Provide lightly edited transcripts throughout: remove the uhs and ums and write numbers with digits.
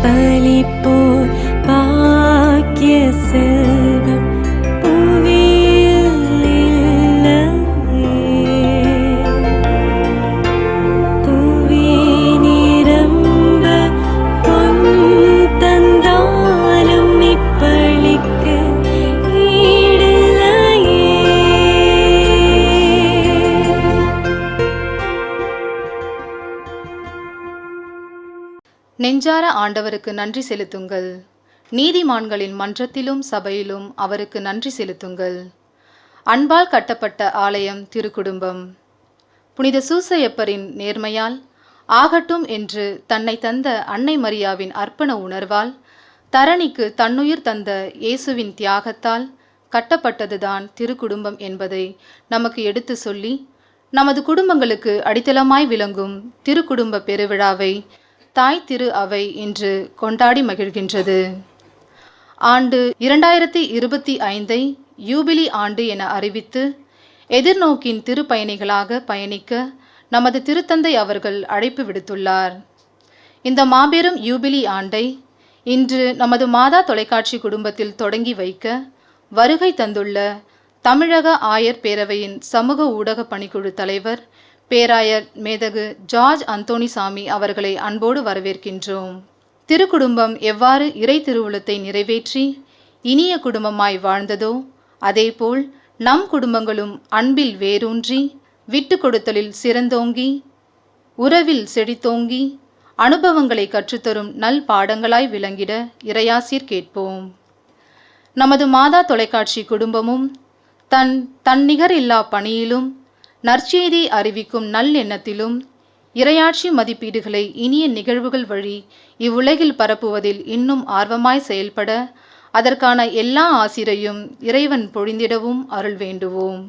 பலிப்போர் பாக்கிய செல்வம் புவியில் இல்லையே. புவி நிரம்ப பொன் தந்தாலும் இப்பளிக்கு ஈடில்லையே. நெஞ்சார ஆண்டவருக்கு நன்றி செலுத்துங்கள். நீதிமான்களின் மன்றத்திலும் சபையிலும் அவருக்கு நன்றி செலுத்துங்கள். அன்பால் கட்டப்பட்ட ஆலயம் திருக்குடும்பம். புனித சூசையப்பரின் நேர்மையால் ஆகட்டும் என்று தன்னை தந்த அன்னை மரியாவின் அர்ப்பண உணர்வால் தரணிக்கு தன்னுயிர் தந்த இயேசுவின் தியாகத்தால் கட்டப்பட்டதுதான் திருக்குடும்பம் என்பதை நமக்கு எடுத்து சொல்லி நமது குடும்பங்களுக்கு அடித்தளமாய் விளங்கும் திருக்குடும்ப பெருவிழாவை தாய் திரு அவை இன்று கொண்டாடி மகிழ்கின்றது. ஆண்டு 2025 யூபிலி ஆண்டு என அறிவித்து எதிர்நோக்கின் திருப்பயணிகளாக பயணிக்க நமது திருத்தந்தை அவர்கள் அழைப்பு விடுத்துள்ளார். இந்த மாபெரும் யூபிலி ஆண்டை இன்று நமது மாதா தொலைக்காட்சி குடும்பத்தில் தொடங்கி வைக்க வருகை தந்துள்ள தமிழக ஆயர் பேரவையின் சமூக ஊடக பணிக்குழு தலைவர் பேராயர் மேதகு ஜார்ஜ் அந்தோணிசாமி அவர்களை அன்போடு வரவேற்கின்றோம். திருக்குடும்பம் எவ்வாறு இறை திருவுளத்தை நிறைவேற்றி இனிய குடும்பமாய் வாழ்ந்ததோ அதேபோல் நம் குடும்பங்களும் அன்பில் வேரூன்றி விட்டு கொடுத்தலில் சிறந்தோங்கி உறவில் செழித்தோங்கி அனுபவங்களை கற்றுத்தரும் நல் பாடங்களாய் விளங்கிட இறையாசிர் கேட்போம். நமது மாதா தொலைக்காட்சி குடும்பமும் தன்னிகர் இல்லா பணியிலும் நற்செய்தி அறிவிக்கும் நல்லெண்ணத்திலும் இறையாட்சி மதிப்பீடுகளை இனிய நிகழ்வுகள் வழி இவ்வுலகில் பரப்புவதில் இன்னும் ஆர்வமாய் செயல்பட அதற்கான எல்லா ஆசிரையும் இறைவன் பொழிந்திடவும் அருள் வேண்டுவோம்.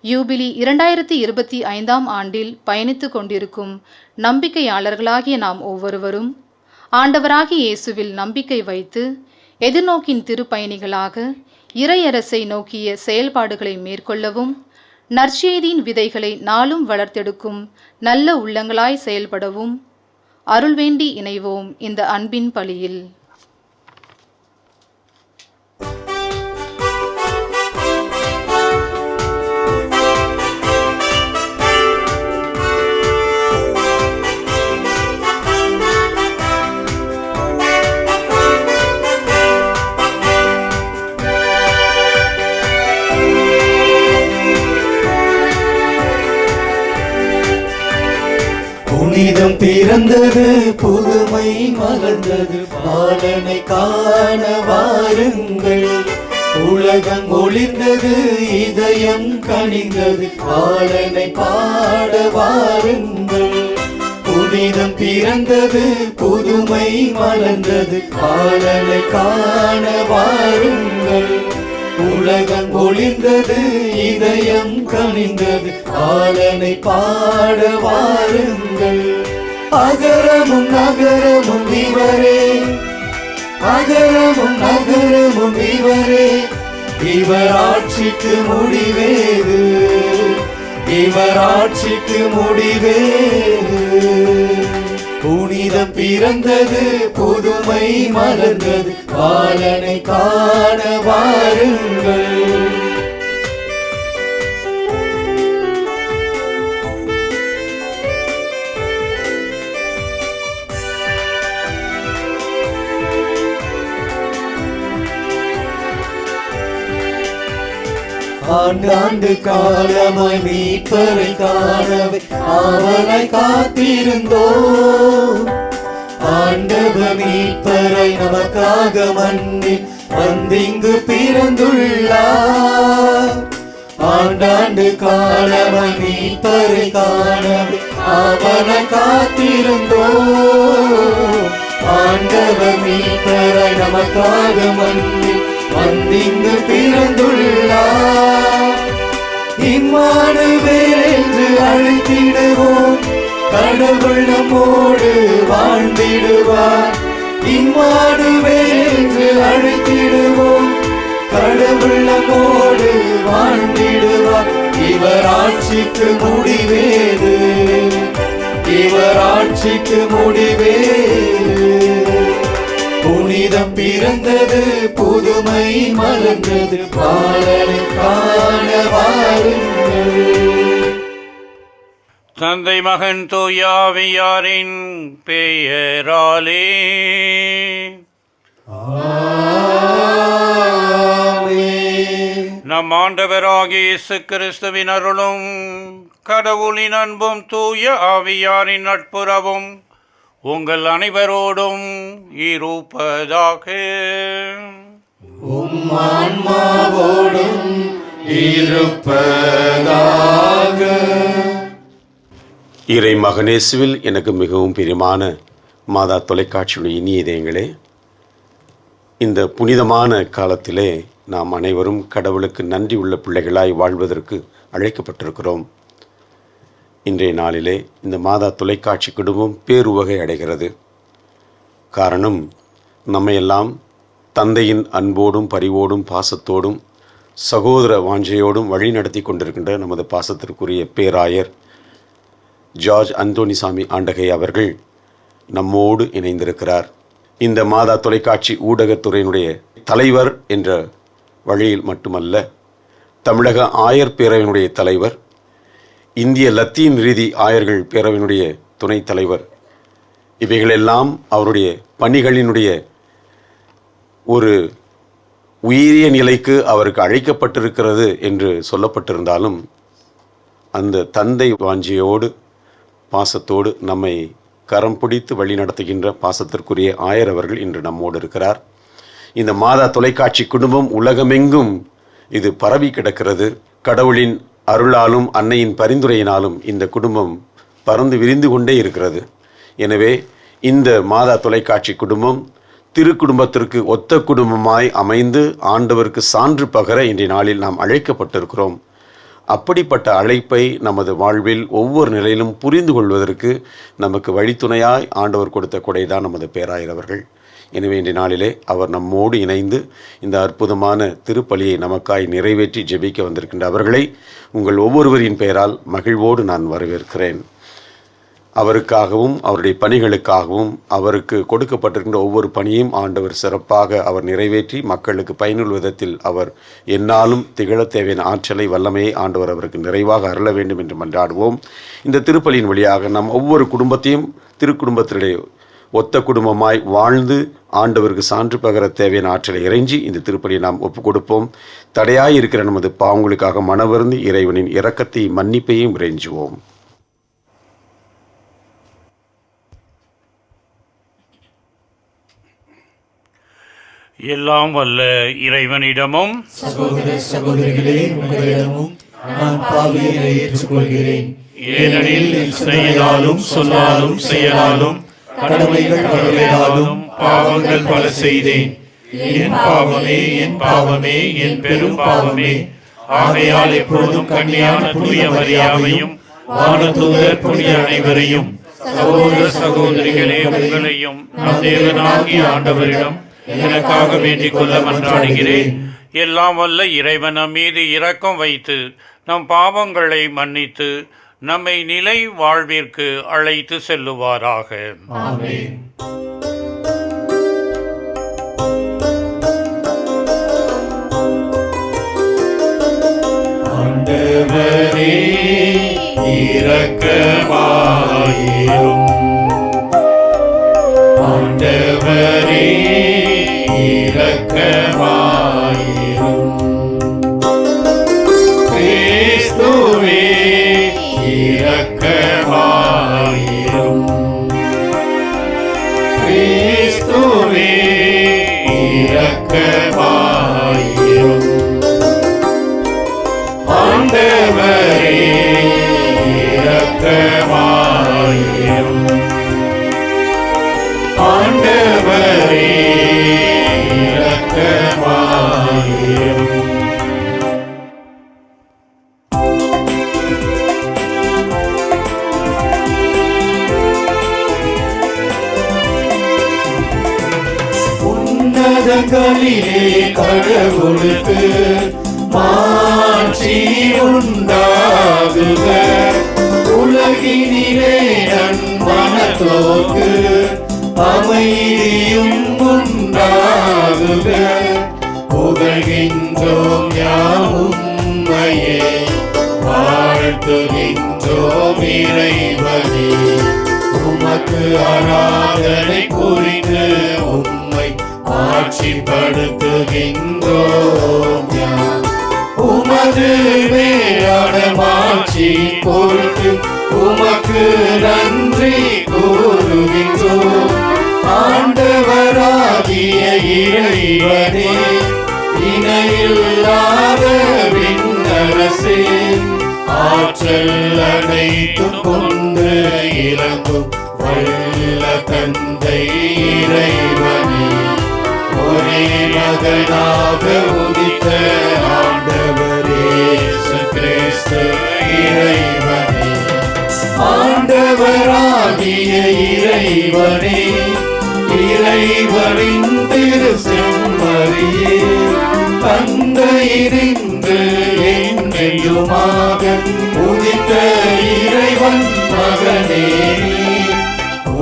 யூபிலி 2025 ஆண்டில் பயணித்து கொண்டிருக்கும் நம்பிக்கையாளர்களாகிய நாம் ஒவ்வொருவரும் ஆண்டவராகிய இயேசுவில் நம்பிக்கை வைத்து எதிர்நோக்கின் திருப்பயணிகளாக இறையரசை நோக்கிய செயல்பாடுகளை மேற்கொள்ளவும் நற்செய்தியின் விதைகளை நாளும் வளர்த்தெடுக்கும் நல்ல உள்ளங்களாய் செயல்படவும் அருள் வேண்டி இணைவோம் இந்த அன்பின் பலியில். புனிதம் பிறந்தது, புதுமை மலர்ந்தது, பாலனை காண வாருங்கள். உலகம் ஒளிர்ந்தது, இதயம் கனிந்தது, பாலனை பாட வாருங்கள். புனிதம் பிறந்தது, புதுமை மலர்ந்தது, பாலனை காண வாருங்கள். உலகம் ஒளிர்ந்தது, இதயம் கனிந்தது, பாலனை பாட வாருங்கள். அகரமும் நகரமும் இவரே, அகரமும் நகரமும் இவரே, இவர் ஆட்சிக்கு முடிவேது, இவர் ஆட்சிக்கு முடிவேது. புனிதம் பிறந்தது, புதுமை மலர்ந்தது, பாலனை காண வாருங்கள். ஆண்டாண்டு காலமாய் மீட்பரை காணவே அவனை காத்திருந்தோ. ஆண்டவர் மீட்பரை நமக்காக மண்ணில் வந்திங்கு பிறந்துள்ளார். ஆண்டாண்டு காலமாய் மீட்பரை காணவே அவனை காத்திருந்தோ. ஆண்டவர் மீட்பரை நமக்காக மண்ணில் வந்திங்கு பிறந்துள்ளார். இம்மானுவேல் என்று அழைத்திடுவோம், கடவுள் நம்மோடு வாழ்ந்திடுவார். இம்மானுவேல் என்று அழைத்திடுவோம், கடவுள் நம்மோடு வாழ்ந்திடுவார். இவர் ஆட்சிக்கு முடிவேது, இவர் ஆட்சிக்கு முடிவேது. புனிதம் பிறந்தது, புதுமை மலர்ந்தது, பாலனை காண வாருங்கள். தந்தை மகன் தூயாவியாரின் பெயராலே நம் ஆண்டவராகிய இயேசு கிறிஸ்துவின் அருளும் கடவுளின் அன்பும் தூய ஆவியாரின் நட்புறவும் உங்கள் அனைவரோடும் இருப்பதாக. ஆன்மாவோடும் இருப்பதாக. இறை மகனேசுவில் எனக்கு மிகவும் பிரியமான மாதா தொலைக்காட்சியுடைய இனிய இதயங்களே, இந்த புனிதமான காலத்திலே நாம் அனைவரும் கடவுளுக்கு நன்றி உள்ள பிள்ளைகளாய் வாழ்வதற்கு அழைக்கப்பட்டிருக்கிறோம். இன்றைய நாளிலே இந்த மாதா தொலைக்காட்சி குடும்பம் பேருவகை அடைகிறது. காரணம், நம்மையெல்லாம் தந்தையின் அன்போடும் பரிவோடும் பாசத்தோடும் சகோதர வாஞ்சையோடும் வழி நடத்தி கொண்டிருக்கின்ற நமது பாசத்திற்குரிய பேராயர் ஜார்ஜ் அந்தோனிசாமி ஆண்டகை அவர்கள் நம்மோடு இணைந்திருக்கிறார். இந்த மாதா தொலைக்காட்சி ஊடகத்துறையினுடைய தலைவர் என்ற வழியில் மட்டுமல்ல, தமிழக ஆயர் பேரவையினுடைய தலைவர், இந்திய லத்தீன் ரீதி ஆயர்கள் பேரவையினுடைய துணைத் தலைவர், இவைகளெல்லாம் அவருடைய பணிகளினுடைய ஒரு உயரிய நிலைக்கு அவருக்கு அழைக்கப்பட்டிருக்கிறது என்று சொல்லப்பட்டிருந்தாலும், அந்த தந்தை வாஞ்சியோடு பாசத்தோடு நம்மை கரம் பிடித்து வழி நடத்துகின்ற பாசத்திற்குரிய ஆயர் அவர்கள் இன்று நம்மோடு இருக்கிறார். இந்த மாதா தொலைக்காட்சி குடும்பம் உலகமெங்கும் இது பரவி கிடக்கிறது. கடவுளின் அருளாலும் அன்னையின் பரிந்துரையினாலும் இந்த குடும்பம் பறந்து விரிந்து கொண்டே இருக்கிறது. எனவே இந்த மாதா தொலைக்காட்சி குடும்பம் திருக்குடும்பத்திற்கு ஒத்த குடும்பமாய் அமைந்து ஆண்டவருக்கு சான்று பகர இன்றைய நாளில் நாம் அழைக்கப்பட்டிருக்கிறோம். அப்படிப்பட்ட அழைப்பை நமது வாழ்வில் ஒவ்வொரு நிலையிலும் புரிந்து கொள்வதற்கு நமக்கு வழித்துணையாய் ஆண்டவர் கொடுத்த கொடைதான் நமது பேராயர் அவர்கள். எனவே இன்றைய நாளிலே அவர் நம்மோடு இணைந்து இந்த அற்புதமான திருப்பலியை நமக்காய் நிறைவேற்றி ஜெபிக்க வந்திருக்கின்ற அவர்களை உங்கள் ஒவ்வொருவரின் பெயரால் மகிழ்வோடு நான் வரவேற்கிறேன். அவருக்காகவும் அவருடைய பணிகளுக்காகவும் அவருக்கு கொடுக்கப்பட்டிருக்கின்ற ஒவ்வொரு பணியும் ஆண்டவர் சிறப்பாக அவர் நிறைவேற்றி மக்களுக்கு பயனுள்ள விதத்தில் அவர் எந்நாளும் திகழ தேவையான ஆற்றலை வல்லமையை ஆண்டவர் அவருக்கு நிறைவாக அருள வேண்டும் என்று மன்றாடுவோம். இந்த திருப்பலியின் வழியாக நாம் ஒவ்வொரு குடும்பத்தையும் திருக்குடும்பத்திலே ஒத்த குடும்பமாய் வாழ்ந்து ஆண்டவருக்கு சான்று பகர தேவையான ஆற்றலை இறைஞ்சி இந்த திருப்பலியை நாம் ஒப்புக் கொடுப்போம். தடையாய் இருக்கிற நமது பாவங்களுக்காக மனவருந்தி இறைவனின் இரக்கத்தையும் மன்னிப்பையும் இறைஞ்சுவோம். எல்லாம் வல்ல இறைவனிடமும் சகோதர சகோதரிகளே, உங்களிடமும் நான் பாவியை ஏற்றுக்கொள்கிறேன். ஏனெனில் என் செயலாலும் சொல்லாலும் செயலாலும் கடமைகள் தவறினாலும் பாவங்கள் பல செய்தேன். என் பாவமே, என் பாவமே, என் பெரும் பாவமே. ஆகையால் எப்பொழுதும் கன்னியான புனித மரியாவையும் வானதூதர் புனித அனைவரையும் சகோதர சகோதரிகளே உங்களையும் நம் தேவனாகிய ஆண்டவரிடம் எனக்காக வேண்டிக் கொள்ள மன்றாடுகிறேன். எல்லாம் வல்ல இறைவன் நம் மீது இரக்கம் வைத்து நம் பாவங்களை மன்னித்து நம்மை நிலை வாழ்விற்கு அழைத்து செல்லுவாராக. ஆமென். ஆண்டவரே இரக்கமாயிரும். ஆண்டவரே இரக்கமாயிரும். கிறிஸ்துவே இரக்கமாயிரும். கிறிஸ்துவே உன்னதங்களிலே கடவுளுக்கு மாட்சி உண்டாகுக. உலகினிலே நன்மனத்தோர்க்கு அமைதியும் உண்டாகுக. புகழ்கின்றோம் யாம் உம்மையே, வாழ்த்துகின்றோம் இறைவனே. உமக்கு ஆராதனை புரிந்து உம்மை ஆட்சிப்படுத்துகின்றோம் யாம். உமது மேலான மாட்சி பொருட்டு உமக்கு நன்றி கூறுகின்றோம். ஆண்டவராகிய இறைவனே, இணையில்லாத விண்ணரசே, ஆற்றல் அனைத்தும் கொண்டு இறங்கும் வல்ல தந்தை இறைவனே, ஒரே மகனாக உதித்த ஆண்டவர் இயேசு கிறிஸ்து இறைவனே. ஆண்டவராகிய இறைவனே, இறைவனின் திரு செம்மறியே, தந்தையினின்று என்றென்றுமாக உதித்த இறைவன் மகனே,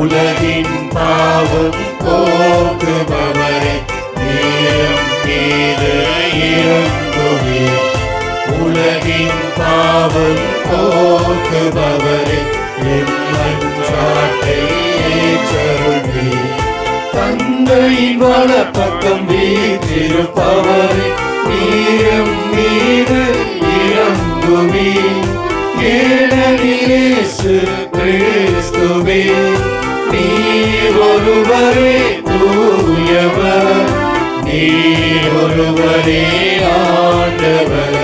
உலகின் பாவம் போக்குபவரே, நீரும் மீது இறங்குவே. உலகின் பாவம் போக்குபவரே, எம்மன்றாட்டை ஏற்றருள்வே. தந்தையின் வலப்பக்கம் வீற்றிருப்பவரே, நீரும் மீது இறங்குவே. ஏனெனில் இயேசு கிறிஸ்துவே, நீர் ஒருவரே தூயவர், நீர் ஒருவரே ஆண்டவர்,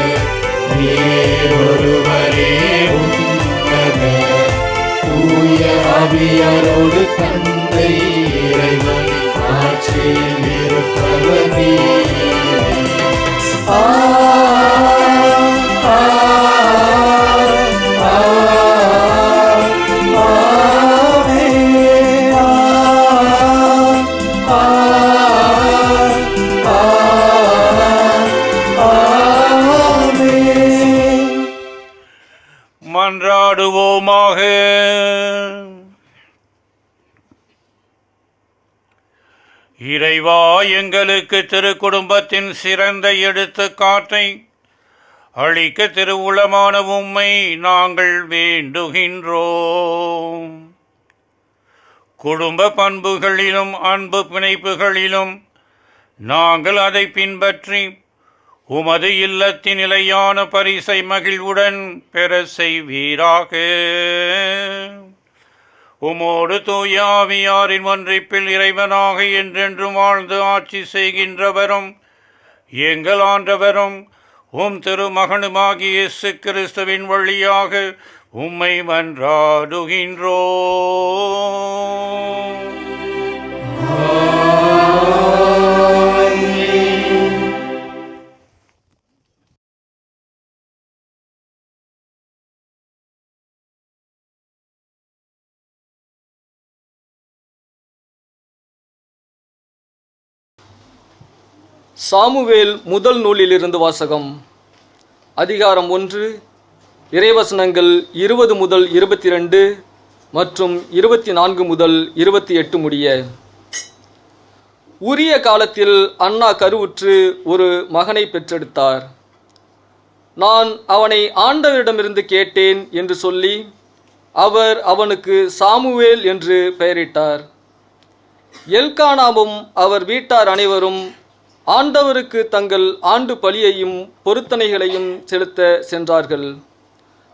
நீர் ஒருவரே உன்னதர். தூய ஆவியாரோடு தந்தை இறைவன் ஆட்சியில் இருப்பவர் நீரே. மன்றாடுவோமாக. இறைவா, எங்களுக்கு திருக்குடும்பத்தின் சிறந்த எடுத்துக்காட்டை அளிக்க திருவுளமான உம்மை நாங்கள் வேண்டுகின்றோம். குடும்ப பண்புகளிலும் அன்பு பிணைப்புகளிலும் நாங்கள் அதை பின்பற்றி உமது இல்லத்தின் நிலையான பரிசை மகிழ்வுடன் பெற செய்வீராக. உமோடு தூய ஆவியாரின் ஒன்றிப்பில் இறைவனாக என்றென்றும் வாழ்ந்து ஆட்சி செய்கின்றவரும் எங்கள் ஆண்டவரும் உம் திருமகனுமாகிய இயேசு கிறிஸ்துவின் வழியாக உம்மை மன்றாடுகின்றோம். சாமுவேல் முதல் நூலிலிருந்து வாசகம். அதிகாரம் 1, இறைவசனங்கள் 20 முதல் 22 மற்றும் 24 முதல் 28 முடிய. உரிய காலத்தில் அன்னா கருவுற்று ஒரு மகனை பெற்றெடுத்தார். நான் அவனை ஆண்டவரிடமிருந்து கேட்டேன் என்று சொல்லி அவர் அவனுக்கு சாமுவேல் என்று பெயரிட்டார். எல்கானாவும் அவர் வீட்டார் அனைவரும் ஆண்டவருக்கு தங்கள் ஆண்டு பலியையும் பொருத்தனைகளையும் செலுத்த சென்றார்கள்.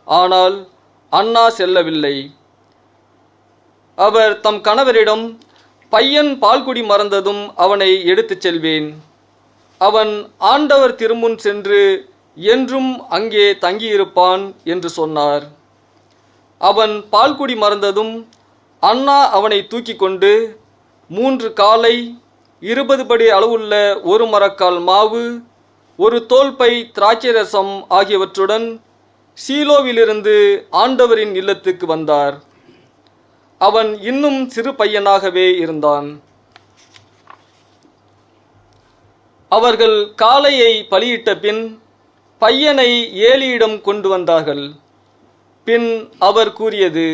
ஆனால் அன்னா செல்லவில்லை. அவர் தம் கணவரிடம், பையன் பால்குடி மறந்ததும் அவனை எடுத்துச் செல்வேன். அவன் ஆண்டவர் திருமுன் சென்று என்றும் அங்கே தங்கியிருப்பான் என்று சொன்னார். அவன் பால்குடி மறந்ததும் அன்னா அவனை தூக்கி கொண்டு 3 காளை, 20 படி அளவுள்ள 1 மரக்கால் மாவு, 1 தோல்பை திராட்சை ரசம் ஆகியவற்றுடன் சீலோவிலிருந்து ஆண்டவரின் இல்லத்துக்கு வந்தார். அவன் இன்னும் சிறு பையனாகவே இருந்தான். அவர்கள் காளையை பலியிட்ட பின் பையனை ஏலியிடம் கொண்டு வந்தார்கள். பின் அவர் கூறியது,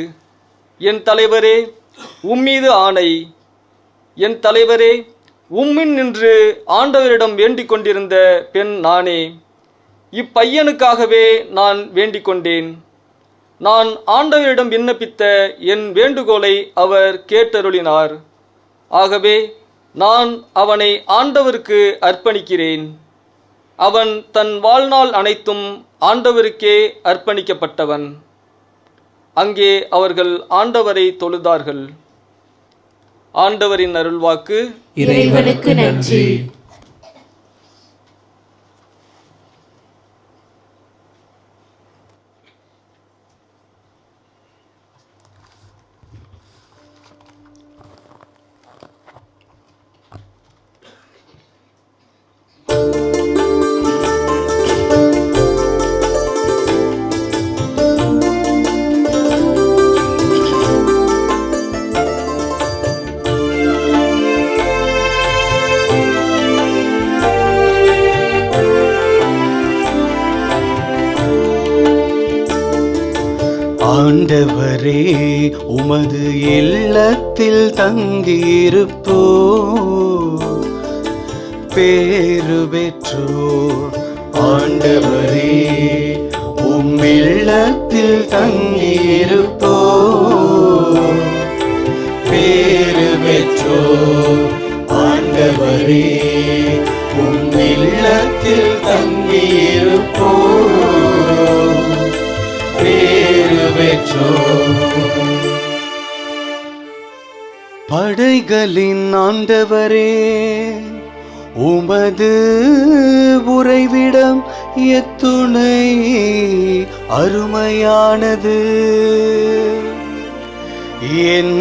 என் தலைவரே, உம்மீது ஆணை. என் தலைவரே, உம்மின் நின்று ஆண்டவரிடம் வேண்டிக் கொண்டிருந்த பெண் நானே. இப்பையனுக்காகவே நான் வேண்டிக் கொண்டேன். நான் ஆண்டவரிடம் விண்ணப்பித்த என் வேண்டுகோளை அவர் கேட்டருளினார். ஆகவே நான் அவனை ஆண்டவருக்கு அர்ப்பணிக்கிறேன். அவன் தன் வாழ்நாள் அனைத்தும் ஆண்டவருக்கே அர்ப்பணிக்கப்பட்டவன். அங்கே அவர்கள் ஆண்டவரை தொழுதார்கள். ஆண்டவரின் அருள்வாக்கு. இறைவனுக்கு நன்றி. ஆண்டவரே, உமது இல்லத்தில் தங்கியிருப்போ பேறு பெற்றோர். ஆண்டவரே, உம் இல்லத்தில் தங்கியிருப்போ பேறு பெற்றோர். ஆண்டவரே, உம் இல்லத்தில் தங்கியிருப்போ பேறு பெற்றோர். படைகளின் ஆண்டவரே, உமது உறைவிடம் எத்துணை அருமையானது. என்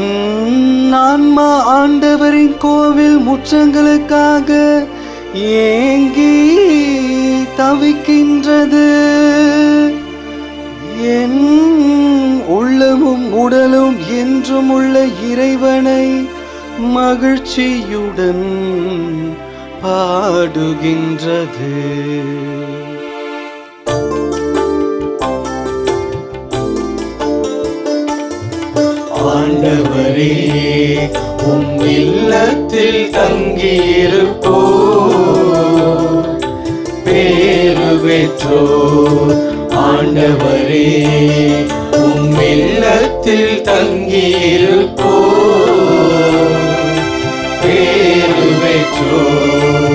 ஆன்மா ஆண்டவரின் கோவில் முற்றங்களுக்காக ஏங்கி தவிக்கின்றது. என் உள்ளமும் உடலும் என்றும் உள்ள இறைவனை மகிழ்ச்சியுடன் பாடுகின்றது. ஆண்டவரே, உம் இல்லத்தில் தங்கியிருப்போ பேறு பெற்றோர். ஆண்டவரே, உம் இல்லத்தில் தங்கியிருப்போ பேறு பெற்றோர்.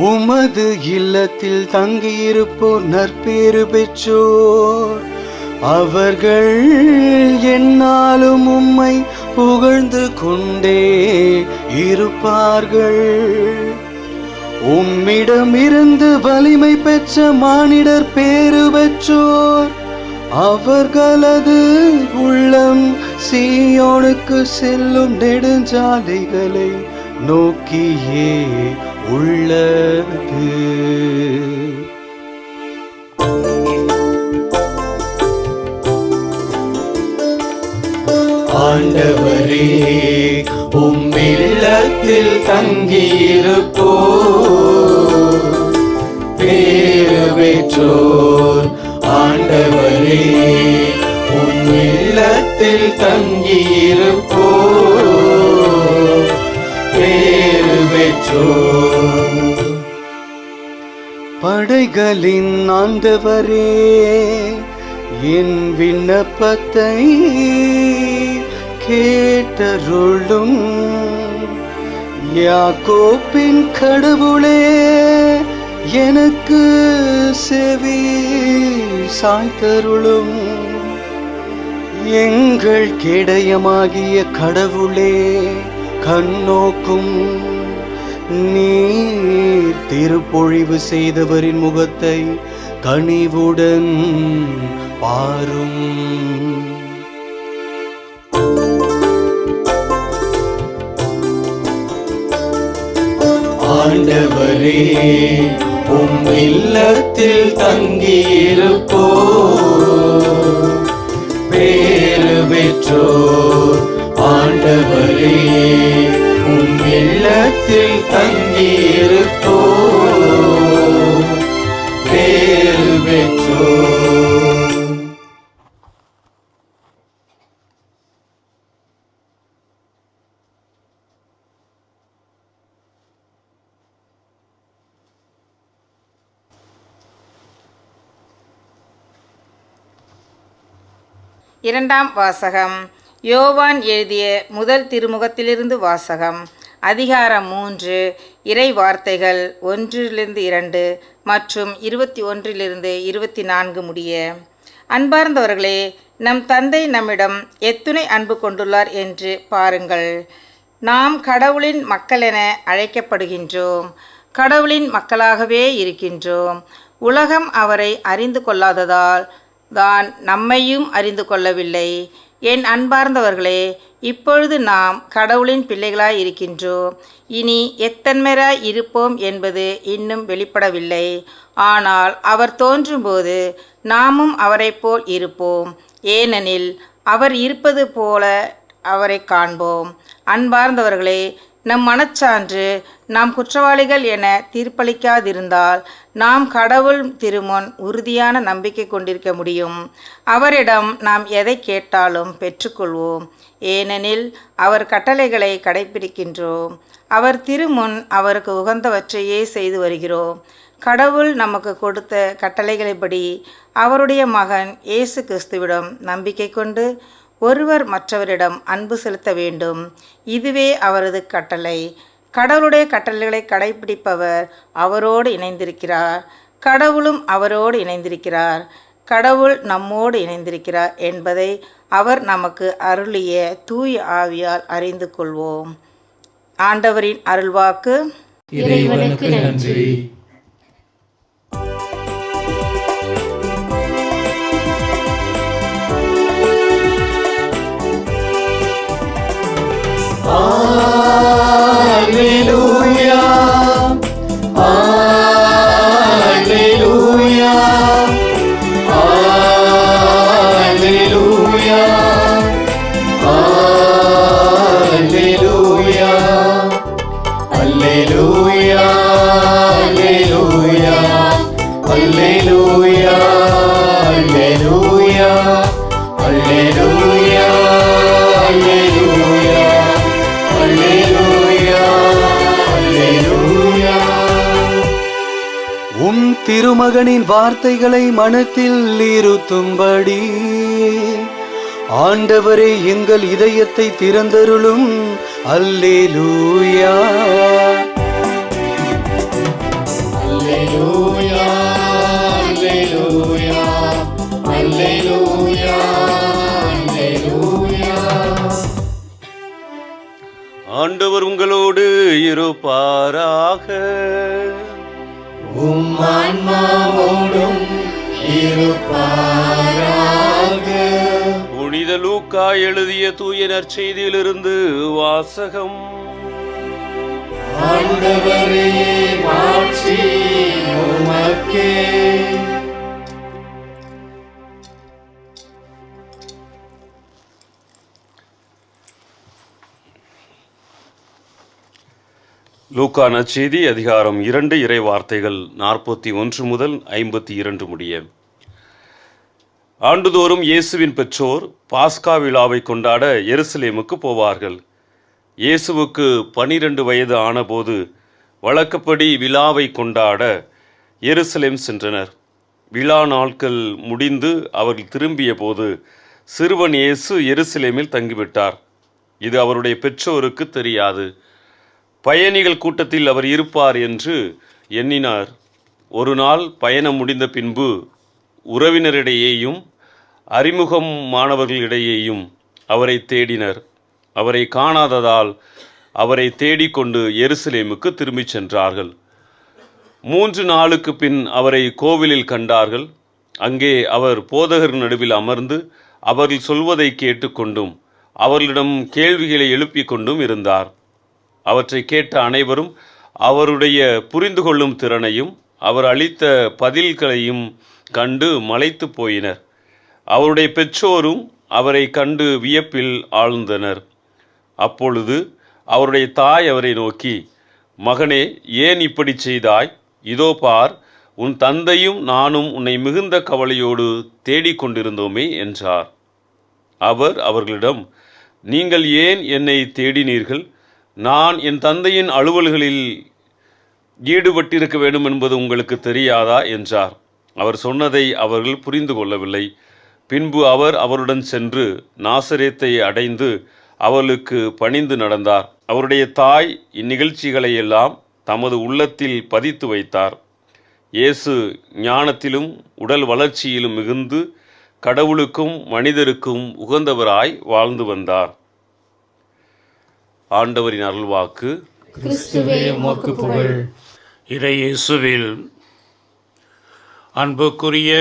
உமது இல்லத்தில் தங்கியிருப்போர் நற்பேறு பெற்றோர். அவர்கள் எந்நாளும் உம்மை புகழ்ந்து கொண்டே இருப்பார்கள். உம்மிடமிருந்து வலிமை பெற்ற மானிடர் பேறு பெற்றோர். அவர்களது உள்ளம் சீயோனுக்கு செல்லும் நெடுஞ்சாலைகளை நோக்கியே உள்ளது. ஆண்டவரே, உம் இல்லத்தில் தங்கியிருப்போ பேறு பெற்றோர். ஆண்டவரே, உம் இல்லத்தில் தங்கியிருப்போ பேறு பெற்றோர். படைகளின் ஆண்டவரே, என் விண்ணப்பத்தை கேட்டருளும். யாக்கோப்பின் கடவுளே, எனக்கு செவி சாய்த்தருளும். எங்கள் கேடயமாகிய கடவுளே, கண்ணோக்கும். நீர் திருப்பொழிவு செய்தவரின் முகத்தை கனிவுடன் பாரும். ஆண்டவரே, உம் இல்லத்தில் தங்கியிருப்போ பேறு பெற்றோர். ஆண்டவரே, உம் இல்லத்தில் இல்லத்தில் தங்கியிருப்போ பேறு பெற்றோ. இரண்டாம் வாசகம். யோவான் எழுதிய முதல் திருமுகத்திலிருந்து வாசகம். அதிகாரம் 3, இறை வார்த்தைகள் 1-2 மற்றும் 21-24 முடிய. அன்பார்ந்தவர்களே, நம் தந்தை நம்மிடம் எத்துணை அன்பு கொண்டுள்ளார் என்று பாருங்கள். நாம் கடவுளின் மக்களென அழைக்கப்படுகின்றோம். கடவுளின் மக்களாகவே இருக்கின்றோம். உலகம் அவரை அறிந்து கொள்ளாததால் தான் நம்மையும் அறிந்து கொள்ளவில்லை. என் அன்பார்ந்தவர்களே, இப்பொழுது நாம் கடவுளின் பிள்ளைகளாய் இருக்கின்றோம். இனி எத்தன்மராய் இருப்போம் என்பது இன்னும் வெளிப்படவில்லை. ஆனால் அவர் தோன்றும்போது நாமும் அவரை போல் இருப்போம். ஏனெனில் அவர் இருப்பது போல அவரை காண்போம். அன்பார்ந்தவர்களே, நம் மனச்சான்று நாம் குற்றவாளிகள் என தீர்ப்பளிக்காதிருந்தால் நாம் கடவுள் திருமுன் உறுதியான நம்பிக்கை கொண்டிருக்க முடியும். அவரிடம் நாம் எதை கேட்டாலும் பெற்றுக்கொள்வோம். ஏனெனில் அவர் கட்டளைகளை கடைப்பிடிக்கின்றோம். அவர் திருமுன் அவருக்கு உகந்தவற்றையே செய்து வருகிறோம். கடவுள் நமக்கு கொடுத்த கட்டளைகளின்படி அவருடைய மகன் இயேசு கிறிஸ்துவிடம் நம்பிக்கை கொண்டு ஒருவர் மற்றவரிடம் அன்பு செலுத்த வேண்டும். இதுவே அவரது கட்டளை. கடவுளுடைய கட்டளைகளை கடைப்பிடிப்பவர் அவரோடு இணைந்திருக்கிறார். கடவுளும் அவரோடு இணைந்திருக்கிறார். கடவுள் நம்மோடு இணைந்திருக்கிறார் என்பதை அவர் நமக்கு அருளிய தூய ஆவியால் அறிந்து கொள்வோம். ஆண்டவரின் அருள்வாக்கு. இறைவனுக்கு நன்றி. Alleluia, Alleluia, Alleluia, Alleluia, Alleluia, Alleluia, Alleluia, Alleluia, Alleluia, Alleluia. உம் திருமகனின் வார்த்தைகளை மனத்தில் இருத்தும்படி ஆண்டவரே எங்கள் இதயத்தை திறந்தருளும். அல்லேலூயா, அல்லேலூயா, அல்லேலூயா, அல்லேலூயா, அல்லேலூயா. ஆண்டவர் உங்களோடு இருப்பாராக. உம் ஆன்மாவோடும் இருப்பாராக. புனித லூக்கா எழுதிய தூய நற்செய்தியிலிருந்து வாசகம். ஆண்டவரே, மாட்சி உமக்கே. லூக்கா நற்செய்தி அதிகாரம் 2 இறை வார்த்தைகள் 41 முதல் 52 முடிய. ஆண்டுதோறும் இயேசுவின் பெற்றோர் பாஸ்கா விழாவை கொண்டாட எருசலேமுக்கு போவார்கள். இயேசுவுக்கு 12 வயது ஆனபோது வழக்கப்படி விழாவை கொண்டாட எருசலேம் சென்றனர். விழா நாட்கள் முடிந்து அவர்கள் திரும்பிய போது சிறுவன் இயேசு எருசலேமில் தங்கிவிட்டார். இது அவருடைய பெற்றோருக்கு தெரியாது. பயணிகள் கூட்டத்தில் அவர் இருப்பார் என்று எண்ணினார். ஒரு நாள் பயணம் முடிந்த பின்பு உறவினரிடையேயும் அறிமுகமானவர்களிடையேயும் அவரை தேடினர். அவரை காணாததால் அவரை தேடிக்கொண்டு எருசலேமுக்கு திரும்பிச் சென்றார்கள். 3 நாளுக்கு பின் அவரை கோவிலில் கண்டார்கள். அங்கே அவர் போதகர் நடுவில் அமர்ந்து அவர்கள் சொல்வதை கேட்டுக்கொண்டும் அவர்களிடம் கேள்விகளை எழுப்பிக் கொண்டும் இருந்தார். அவற்றை கேட்ட அனைவரும் அவருடைய புரிந்து கொள்ளும் திறனையும் அவர் அளித்த பதில்களையும் கண்டு மலைத்து போயினர். அவருடைய பெற்றோரும் அவரை கண்டு வியப்பில் ஆழ்ந்தனர். அப்பொழுது அவருடைய தாய் அவரை நோக்கி, மகனே, ஏன் இப்படி செய்தாய்? இதோ பார், உன் தந்தையும் நானும் உன்னை மிகுந்த கவலையோடு தேடிக்கொண்டிருந்தோமே என்றார். அவர் அவர்களிடம், நீங்கள் ஏன் என்னை தேடினீர்கள்? நான் என் தந்தையின் அலுவல்களில் ஈடுபட்டிருக்க வேண்டும் என்பது உங்களுக்கு தெரியாதா என்றார். அவர் சொன்னதை அவர்கள் புரிந்து கொள்ளவில்லை. பின்பு அவர் அவருடன் சென்று நாசரேத்தை அடைந்து அவளுக்கு பணிந்து நடந்தார். அவருடைய தாய் இந்நிகழ்ச்சிகளை எல்லாம் தமது உள்ளத்தில் பதித்து வைத்தார். இயேசு ஞானத்திலும் உடல் வளர்ச்சியிலும் மிகுந்து கடவுளுக்கும் மனிதருக்கும் உகந்தவராய் வாழ்ந்து வந்தார். ஆண்டவரின் அருள்வாக்கு. கிறிஸ்துவே உமக்கு புகழ். இறை இயேசுவில் அன்புக்குரிய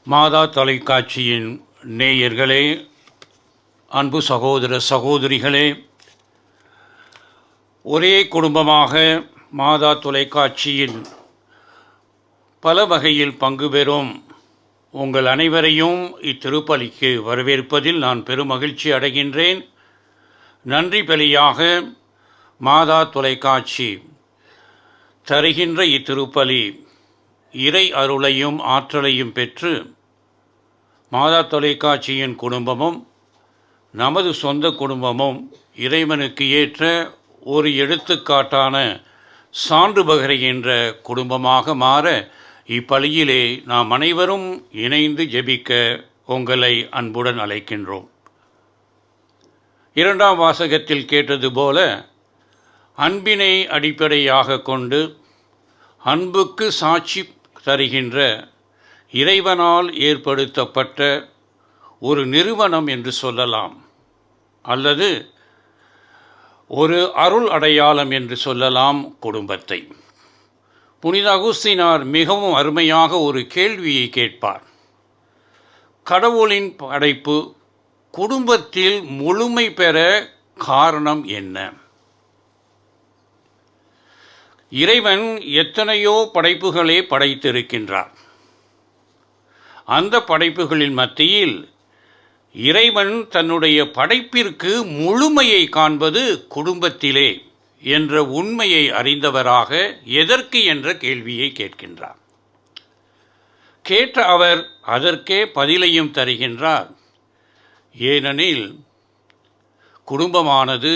மாதா தொலைக்காட்சியின் நேயர்களே, அன்பு சகோதர சகோதரிகளே, ஒரே குடும்பமாக மாதா தொலைக்காட்சியின் பல வகையில் பங்கு பெறும் உங்கள் அனைவரையும் இத்திருப்பலிக்கு வரவேற்பதில் நான் பெருமகிழ்ச்சி அடைகின்றேன். நன்றி பலியாக மாதா தொலைக்காட்சி தருகின்ற இத்திருப்பலி இறை அருளையும் ஆற்றலையும் பெற்று மாதா தொலைக்காட்சியின் குடும்பமும் நமது சொந்த குடும்பமும் இறைவனுக்கு ஏற்ற ஒரு எடுத்துக்காட்டான சான்று பகருகின்ற குடும்பமாக மாற இப்பலியிலே நாம் அனைவரும் இணைந்து ஜெபிக்க உங்களை அன்புடன் அழைக்கின்றோம். இரண்டாம் வாசகத்தில் கேட்டது போல, அன்பினை அடிப்படையாக கொண்டு அன்புக்கு சாட்சி தருகின்ற இறைவனால் ஏற்படுத்தப்பட்ட ஒரு நிறுவனம் என்று சொல்லலாம், அல்லது ஒரு அருள் அடையாளம் என்று சொல்லலாம் குடும்பத்தை. புனித அகுஸ்தினார் மிகவும் அருமையாக ஒரு கேள்வியை கேட்பார். கடவுளின் படைப்பு குடும்பத்தில் முழுமை பெற காரணம் என்ன? இறைவன் எத்தனையோ படைப்புகளை படைத்திருக்கின்றார். அந்த படைப்புகளின் மத்தியில் இறைவன் தன்னுடைய படைப்பிற்கு முழுமையை காண்பது குடும்பத்திலே என்ற உண்மையை அறிந்தவராக எதற்கு என்ற கேள்வியை கேட்கின்றார். கேட்ட அவர் அதற்கே பதிலையும் தருகின்றார். ஏனெனில் குடும்பமானது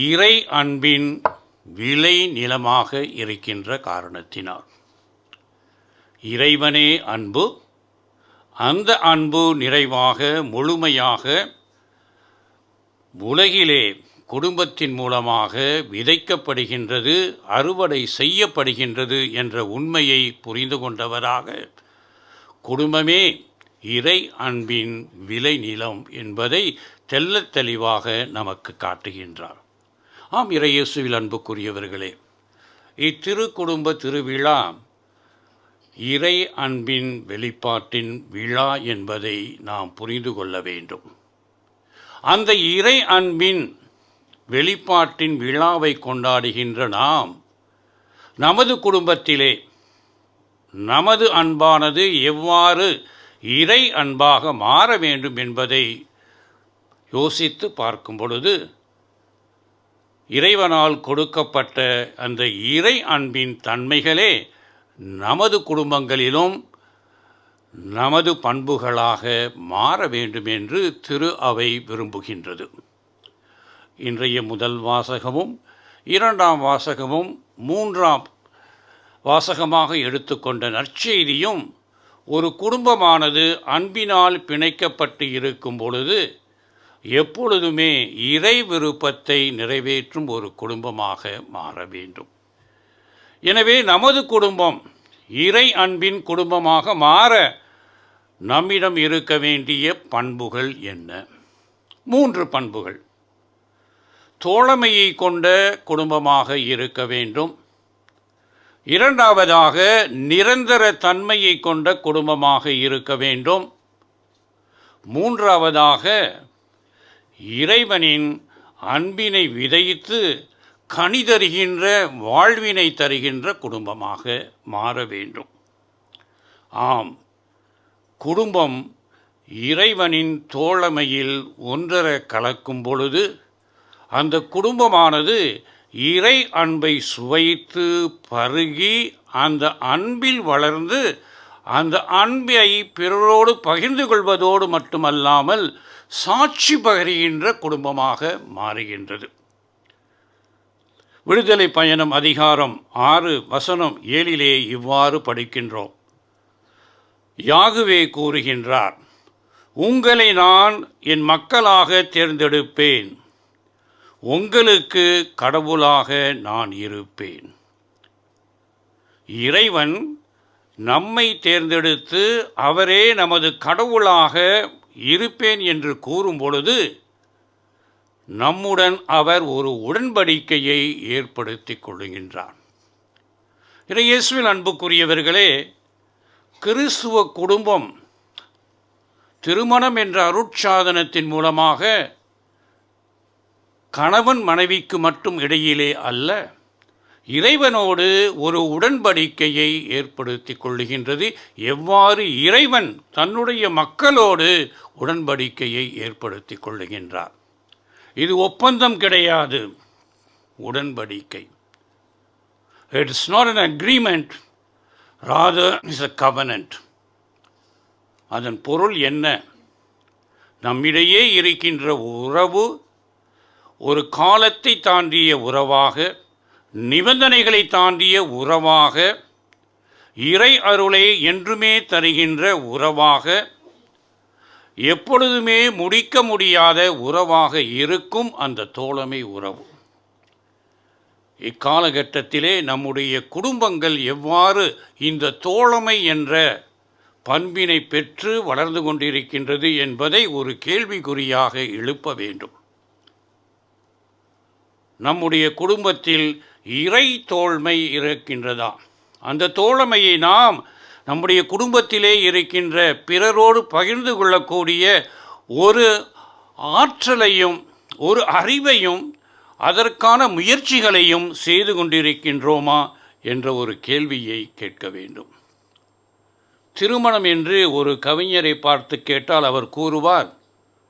இறை அன்பின் விளை நிலமாக இருக்கின்ற காரணத்தினால். இறைவனே அன்பு. அந்த அன்பு நிறைவாக முழுமையாக உலகிலே குடும்பத்தின் மூலமாக விதைக்கப்படுகின்றது, அறுவடை செய்யப்படுகின்றது என்ற உண்மையை புரிந்து கொண்டவராக குடும்பமே இறை அன்பின் விளை நிலம் என்பதை தெள்ளத் தெளிவாக நமக்கு காட்டுகின்றார். ஆம், இறை இயேசுவில் அன்புக்குரியவர்களே, இத்திருக்குடும்ப திருவிழா இறை அன்பின் வெளிப்பாட்டின் விழா என்பதை நாம் புரிந்து கொள்ள வேண்டும். அந்த இறை அன்பின் வெளிப்பாட்டின் விழாவை கொண்டாடுகின்ற நாம் நமது குடும்பத்திலே நமது அன்பானது எவ்வாறு இறை அன்பாக மாற வேண்டும் என்பதை யோசித்து பார்க்கும் பொழுது, இறைவனால் கொடுக்கப்பட்ட அந்த இறை அன்பின் தன்மைகளே நமது குடும்பங்களிலும் நமது பண்புகளாக மாற வேண்டும் என்று திரு அவை விரும்புகின்றது. இன்றைய முதல் வாசகமும் இரண்டாம் வாசகமும் மூன்றாம் வாசகமாக எடுத்துக்கொண்ட நற்செய்தியும் ஒரு குடும்பமானது அன்பினால் பிணைக்கப்பட்டு இருக்கும் பொழுது எப்பொழுதுமே இறை விருப்பத்தை நிறைவேற்றும் ஒரு குடும்பமாக மாற வேண்டும். எனவே நமது குடும்பம் இறை அன்பின் குடும்பமாக மாற நம்மிடம் இருக்க வேண்டிய பண்புகள் என்ன? 3 பண்புகள். தோழமையை கொண்ட குடும்பமாக இருக்க வேண்டும். இரண்டாவதாக நிரந்தர தன்மையை கொண்ட குடும்பமாக இருக்க வேண்டும். மூன்றாவதாக இறைவனின் அன்பினை விதைத்து கனி தருகின்ற வாழ்வினை தருகின்ற குடும்பமாக மாற வேண்டும். ஆம், குடும்பம் இறைவனின் தோழமையில் ஒன்றர கலக்கும் பொழுது அந்த குடும்பமானது இறை அன்பை சுவைத்து பருகி அந்த அன்பில் வளர்ந்து அந்த அன்பை பிறரோடு பகிர்ந்து கொள்வதோடு மட்டுமல்லாமல் சாட்சி பகருகின்ற குடும்பமாக மாறுகின்றது. விடுதலை பயணம் அதிகாரம் 6:7 இவ்வாறு படிக்கின்றோம். யாகுவே கூறுகின்றார், உங்களை நான் என் மக்களாக தேர்ந்தெடுப்பேன், உங்களுக்கு கடவுளாக நான் இருப்பேன். இறைவன் நம்மை தேர்ந்தெடுத்து அவரே நமது கடவுளாக இருப்பேன் என்று கூறும் பொழுது நம்முடன் அவர் ஒரு உடன்படிக்கையை ஏற்படுத்தி கொள்கின்றார். இயேசுவில் அன்புக்குரியவர்களே, கிறிஸ்துவ குடும்பம் திருமணம் என்ற அருட்சாதனத்தின் மூலமாக கணவன் மனைவிக்கு மட்டும் இடையிலே அல்ல, இறைவனோடு ஒரு உடன்படிக்கையை ஏற்படுத்தி கொள்ளுகின்றது. எவ்வாறு இறைவன் தன்னுடைய மக்களோடு உடன்படிக்கையை ஏற்படுத்தி கொள்ளுகின்றார். இது ஒப்பந்தம் கிடையாது, உடன்படிக்கை. It's not an agreement, rather is a covenant. அதன் பொருள் என்ன? நம்மிடையே இருக்கின்ற உறவு ஒரு காலத்தை தாண்டிய உறவாக, நிபந்தனைகளை தாண்டிய உறவாக, இறை அருளை என்றுமே தருகின்ற உறவாக, எப்பொழுதுமே முடிக்க முடியாத உறவாக இருக்கும் அந்த தோழமை உறவு. இக்காலகட்டத்திலே நம்முடைய குடும்பங்கள் எவ்வாறு இந்த தோழமை என்ற பண்பினை பெற்று வளர்ந்து கொண்டிருக்கின்றது என்பதை ஒரு கேள்விக்குறியாக எழுப்ப வேண்டும். நம்முடைய குடும்பத்தில் இறை தோழ்மை இருக்கின்றதா? அந்த தோழமையை நாம் நம்முடைய குடும்பத்திலே இருக்கின்ற பிறரோடு பகிர்ந்து கொள்ளக்கூடிய ஒரு ஆற்றலையும் ஒரு அறிவையும் அதற்கான முயற்சிகளையும் செய்து கொண்டிருக்கின்றோமா என்ற ஒரு கேள்வியை கேட்க வேண்டும். திருமணம் என்று ஒரு கவிஞரை பார்த்து கேட்டால் அவர் கூறுவார்,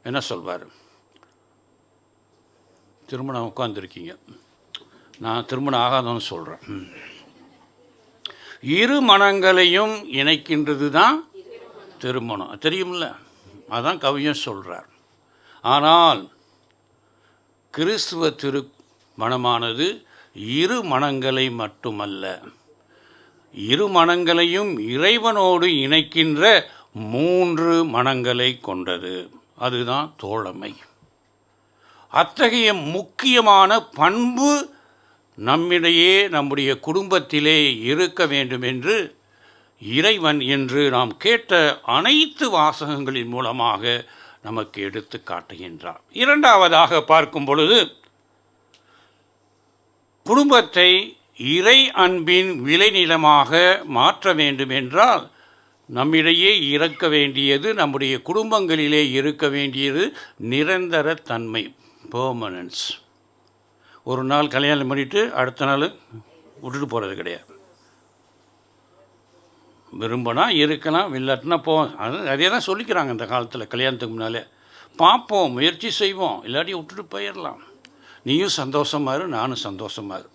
என்ன சொல்வார்? திருமணம் உட்காந்துருக்கீங்க, நான் திருமணம் ஆகாதவன்னு சொல்கிறேன். இரு மனங்களையும் இணைக்கின்றது தான் திருமணம், தெரியுமில்ல? அதான் கவிஞர் சொல்கிறார். ஆனால் கிறிஸ்துவ திருமணமானது இரு மனங்களை மட்டுமல்ல, இரு மனங்களையும் இறைவனோடு இணைக்கின்ற 3 மனங்களை கொண்டது. அதுதான் தோழமை. அத்தகைய முக்கியமான பண்பு நம்மிடையே நம்முடைய குடும்பத்திலே இருக்க வேண்டும் என்று இறைவன் என்று நாம் கேட்ட அனைத்து வாசகங்களின் மூலமாக நமக்கு எடுத்து காட்டுகின்றார். இரண்டாவதாக பார்க்கும் பொழுது, குடும்பத்தை இறை அன்பின் விளைநிலமாக மாற்ற வேண்டும் என்றால் நம்மிடையே இருக்க வேண்டியது, நம்முடைய குடும்பங்களிலே இருக்க வேண்டியது நிரந்தர தன்மை, பெர்மனன்ஸ். ஒரு நாள் கல்யாணம் பண்ணிவிட்டு அடுத்த நாள் விட்டுட்டு போகிறது கிடையாது. விரும்பினா இருக்கலாம், இல்லாட்டினா போவோம். அதே தான் சொல்லிக்கிறாங்க இந்த காலத்தில். கல்யாணத்துக்கு முன்னாலே பார்ப்போம், முயற்சி செய்வோம், இல்லாட்டி விட்டுட்டு போயிடலாம். நீயும் சந்தோஷமாக இரு, நானும் சந்தோஷமாக இரு,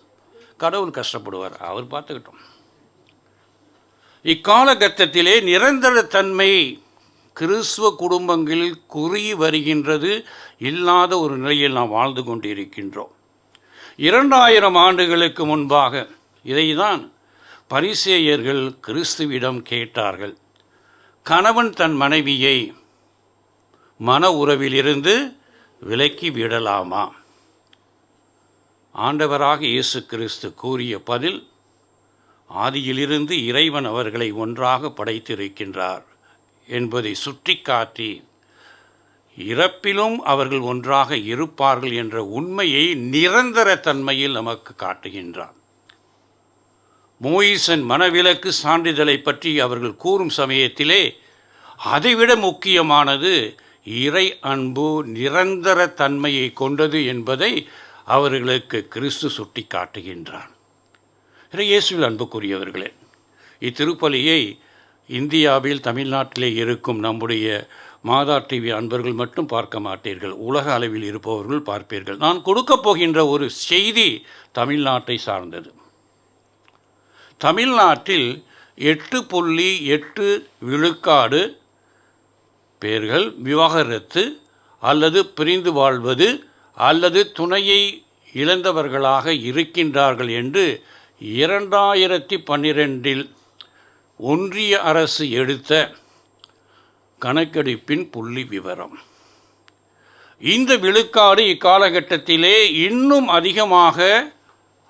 கடவுள் கஷ்டப்படுவார், அவர் பார்த்துக்கிட்டோம். இக்காலகட்டத்திலே நிரந்தர தன்மை கிறிஸ்துவ குடும்பங்களில் குறுகி வருகின்றது. இல்லாத ஒரு நிலையில் நாம் வாழ்ந்து கொண்டிருக்கின்றோம். 2000 ஆண்டுகளுக்கு முன்பாக இதைதான் பரிசேயர்கள் கிறிஸ்துவிடம் கேட்டார்கள். கணவன் தன் மனைவியை மன உறவிலிருந்து விலக்கி விடலாமா? ஆண்டவராக இயேசு கிறிஸ்து கூறிய பதில், ஆதியிலிருந்து இறைவன் அவர்களை ஒன்றாக படைத்திருக்கின்றார் என்பதை சுட்டிக்காட்டி, இறப்பிலும் அவர்கள் ஒன்றாக இருப்பார்கள் என்ற உண்மையை நிரந்தர தன்மையில் நமக்கு காட்டுகின்றார். மோயிசன் மனவிலக்கு சான்றிதழை பற்றி அவர்கள் கூறும் சமயத்திலே அதைவிட முக்கியமானது இறை அன்பு நிரந்தர தன்மையை கொண்டது என்பதை அவர்களுக்கு கிறிஸ்து சுட்டி காட்டுகின்றார். இயேசுவில் அன்புக்குரியவர்களே, இத்திருப்பலியை இந்தியாவில் தமிழ்நாட்டிலே இருக்கும் நம்முடைய மாதா டிவி அன்பர்கள் மட்டும் பார்க்க மாட்டீர்கள், உலக அளவில் இருப்பவர்கள் பார்ப்பீர்கள். நான் கொடுக்கப் போகின்ற ஒரு செய்தி தமிழ்நாட்டை சார்ந்தது. தமிழ்நாட்டில் 8.8 விழுக்காடு பேர்கள் விவாகரத்து அல்லது பிரிந்து வாழ்வது அல்லது துணையை இழந்தவர்களாக இருக்கின்றார்கள் என்று 2012 ஒன்றிய அரசு எடுத்த கணக்கெடுப்பின் புள்ளி விவரம். இந்த விழுக்காடு இக்காலகட்டத்திலே இன்னும் அதிகமாக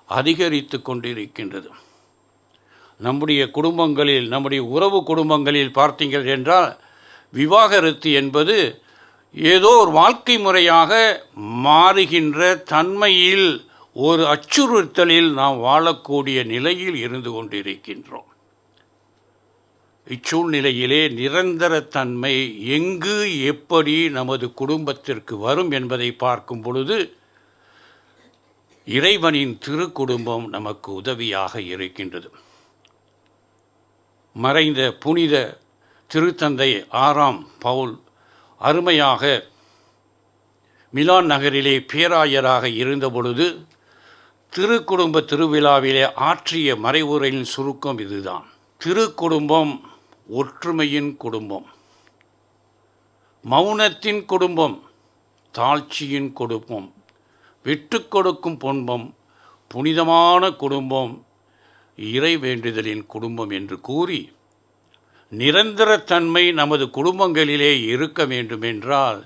அதிகரித்து கொண்டிருக்கின்றது. நம்முடைய குடும்பங்களில், நம்முடைய உறவு குடும்பங்களில் பார்த்தீர்கள் என்றால் விவாகரத்து என்பது ஏதோ ஒரு வாழ்க்கை முறையாக மாறுகின்ற தன்மையில், ஒரு அச்சுறுத்தலில் நாம் வாழக்கூடிய நிலையில் இருந்து கொண்டிருக்கின்றோம். இச்சூழ்நிலையிலே நிரந்தரத்தன்மை எங்கு எப்படி நமது குடும்பத்திற்கு வரும் என்பதை பார்க்கும் பொழுது இறைவனின் திருக்குடும்பம் நமக்கு உதவியாக இருக்கின்றது. மறைந்த புனித திருத்தந்தை 6ஆம் பவுல் அருமையாக மிலான் நகரிலே பேராயராக இருந்தபொழுது திருக்குடும்ப திருவிழாவிலே ஆற்றிய மறைவுரையின் சுருக்கம் இதுதான். திருக்குடும்பம் ஒற்றுமையின் குடும்பம், மௌனத்தின் குடும்பம், தாழ்ச்சியின் குடும்பம், விட்டு கொடுக்கும் குடும்பம், புனிதமான குடும்பம், இறை வேண்டுதலின் குடும்பம் என்று கூறி, நிரந்தரத்தன்மை நமது குடும்பங்களிலே இருக்க வேண்டுமென்றால்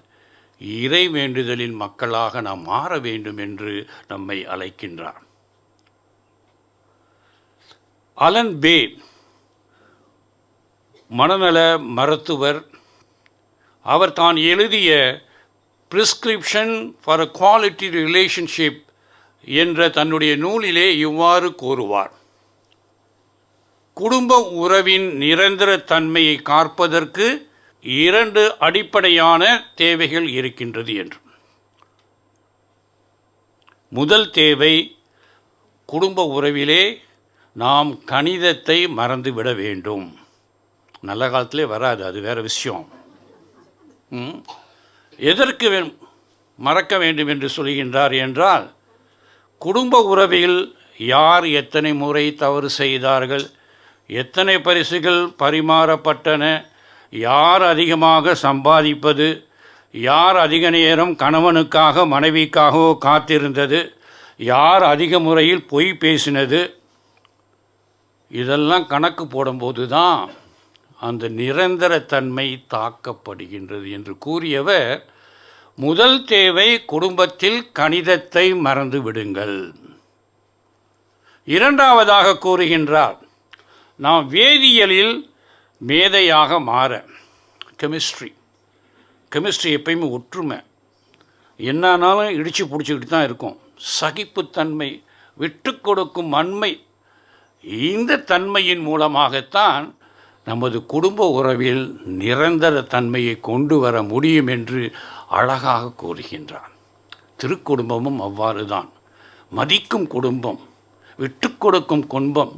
இறை வேண்டுதலின் மக்களாக நாம் மாற வேண்டும் என்று நம்மை அழைக்கின்றார். அலன் பே மனநல மருத்துவர், அவர் தான் எழுதிய prescription for a quality relationship என்ற தன்னுடைய நூலிலே இவ்வாறு கூறுவார்: குடும்ப உறவின் நிரந்தர தன்மையை காப்பதற்கு 2 அடிப்படையான தேவைகள் இருக்கின்றது என்று. முதல் தேவை, குடும்ப உறவிலே நாம் கணிதத்தை மறந்துவிட வேண்டும். நல்ல காலத்திலே வராது, அது வேறு விஷயம். எதற்கு மறக்க வேண்டும் என்று சொல்கின்றார் என்றால், குடும்ப உறவில் யார் எத்தனை முறை தவறு செய்தார்கள், எத்தனை பரிசுகள் பரிமாறப்பட்டன, யார் அதிகமாக சம்பாதிப்பது, யார் அதிக நேரம் கணவனுக்காக மனைவிக்காகவோ காத்திருந்தது, யார் அதிக முறையில் பொய் பேசினது, இதெல்லாம் கணக்கு போடும்போது தான் அந்த நிரந்தரத்தன்மை தாக்கப்படுகின்றது என்று கூறியவர், முதல் தேவை குடும்பத்தில் கணிதத்தை மறந்து விடுங்கள். இரண்டாவதாக கூறுகின்றார், நாம் வேதியியலில் மேதையாக மாற, கெமிஸ்ட்ரி எப்பயுமே ஒற்றுமை, என்னானாலும் இடித்து பிடிச்சிக்கிட்டு தான் இருக்கும். சகிப்புத்தன்மை, விட்டு கொடுக்கும் அன்மை, இந்த தன்மையின் மூலமாகத்தான் நமது குடும்ப உறவில் நிரந்தர தன்மையை கொண்டு வர முடியும் என்று அழகாக கூறுகின்றார். திருக்குடும்பமும் அவ்வாறு தான். மதிக்கும் குடும்பம், விட்டு கொடுக்கும் குடும்பம்,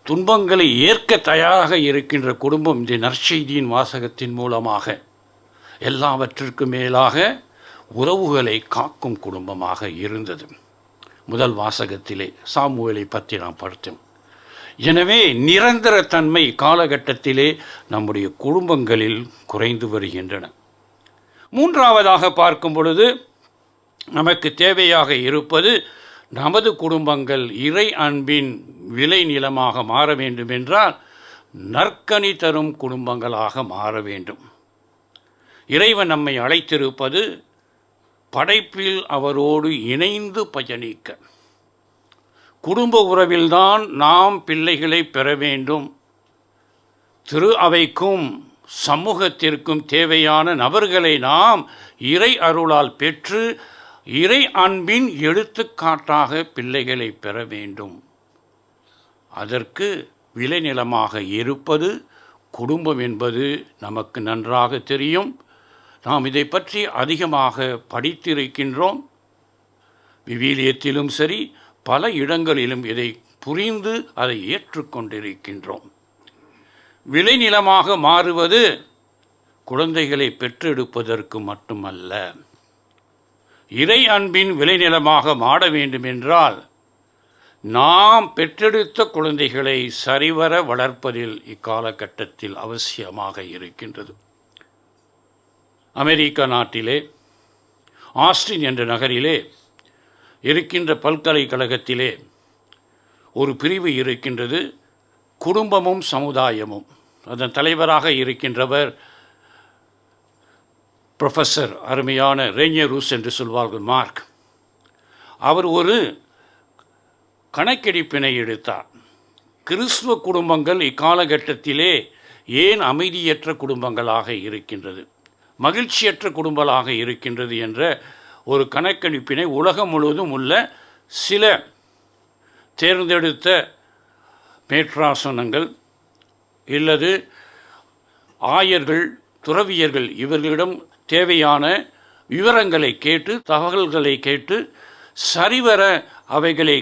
துன்பங்களை ஏற்க தயாராக இருக்கின்ற குடும்பம் இந்த நற்செய்தியின் வாசகத்தின் மூலமாக எல்லாவற்றிற்கும் மேலாக உறவுகளை காக்கும் குடும்பமாக இருந்தது. முதல் வாசகத்திலே சாமுவேலை பற்றி நாம் பார்த்தோம். எனவே நிரந்தர தன்மை காலகட்டத்திலே நம்முடைய குடும்பங்களில் குறைந்து வருகின்றன. மூன்றாவதாக பார்க்கும் பொழுது நமக்கு தேவையாக இருப்பது, நமது குடும்பங்கள் இறை அன்பின் விளைநிலமாக மாற வேண்டுமென்றால் நற்கனி தரும் குடும்பங்களாக மாற வேண்டும். இறைவன் நம்மை அழைத்திருப்பது படைப்பில் அவரோடு இணைந்து பயணிக்க. குடும்ப உறவில்தான் நாம் பிள்ளைகளை பெற வேண்டும். திரு அவைக்கும் சமூகத்திற்கும் தேவையான நபர்களை நாம் இறை அருளால் பெற்று இறை அன்பின் எடுத்துக்காட்டாக பிள்ளைகளை பெற வேண்டும். அதற்கு விளைநிலமாக இருப்பது குடும்பம் என்பது நமக்கு நன்றாக தெரியும். நாம் இதை பற்றி அதிகமாக படித்திருக்கின்றோம். விவிலியத்திலும் சரி, பல இடங்களிலும் இதை புரிந்து அதை ஏற்றுக்கொண்டிருக்கின்றோம். விளைநிலமாக மாறுவது குழந்தைகளை பெற்றெடுப்பதற்கு மட்டுமல்ல, இறை அன்பின் விளைநிலமாக மாற வேண்டுமென்றால் நாம் பெற்றெடுத்த குழந்தைகளை சரிவர வளர்ப்பதில் இக்காலகட்டத்தில் அவசியமாக இருக்கின்றது. அமெரிக்க நாட்டிலே ஆஸ்டின் என்ற நகரிலே இருக்கின்ற பல்கலைக்கழகத்திலே ஒரு பிரிவு இருக்கின்றது, குடும்பமும் சமுதாயமும். அதன் தலைவராக இருக்கின்றவர் ப்ரொஃபஸர் அருமையான ரேனியர் ரூஸ் என்று சொல்வார்கள், மார்க். அவர் ஒரு கணக்கெடுப்பினை எடுத்தார். கிறிஸ்துவ குடும்பங்கள் இக்காலகட்டத்திலே ஏன் அமைதியற்ற குடும்பங்களாக இருக்கின்றது, மகிழ்ச்சியற்ற குடும்பங்களாக இருக்கின்றது என்ற ஒரு கணக்கெடுப்பினை உலகம் முழுவதும் உள்ள சில தேர்ந்தெடுத்த மேற்றாசனங்கள் இல்லது ஆயர்கள், துறவியர்கள் இவர்களிடம் தேவையான விவரங்களை கேட்டு, தகவல்களை கேட்டு, சரிவர அவைகளை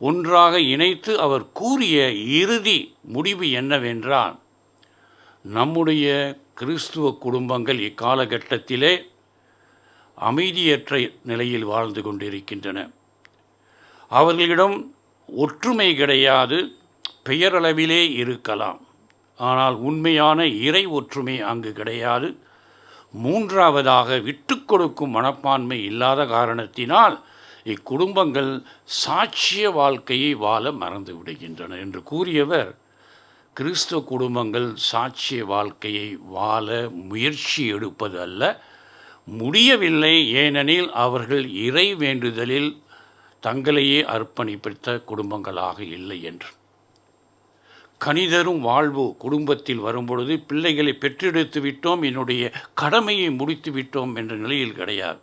ஒன்றாக இணைத்து அவர் கூறிய இறுதி முடிவு என்னவென்றால், நம்முடைய கிறிஸ்துவ குடும்பங்கள் இக்காலகட்டத்திலே அமைதியற்ற நிலையில் வாழ்ந்து கொண்டிருக்கின்றன. அவர்களிடம் ஒற்றுமை கிடையாது, பெயரளவிலே இருக்கலாம், ஆனால் உண்மையான இறை ஒற்றுமை அங்கு கிடையாது. மூன்றாவதாக விட்டு கொடுக்கும் மனப்பான்மை இல்லாத காரணத்தினால் இக்குடும்பங்கள் சாட்சிய வாழ்க்கையை வாழ மறந்து விடுகின்றன என்று கூறியவர், கிறிஸ்துவ குடும்பங்கள் சாட்சிய வாழ்க்கையை வாழ முயற்சி எடுப்பது அல்ல, முடியவில்லை. ஏனெனில் அவர்கள் இறை வேண்டுதலில் தங்களையே அர்ப்பணித்த குடும்பங்களாக இல்லை என்று. கனிதரும் வாழ்வு குடும்பத்தில் வரும்பொழுது பிள்ளைகளை பெற்றெடுத்து விட்டோம், என்னுடைய கடமையை முடித்து விட்டோம் என்ற நிலையில் கிடையாது.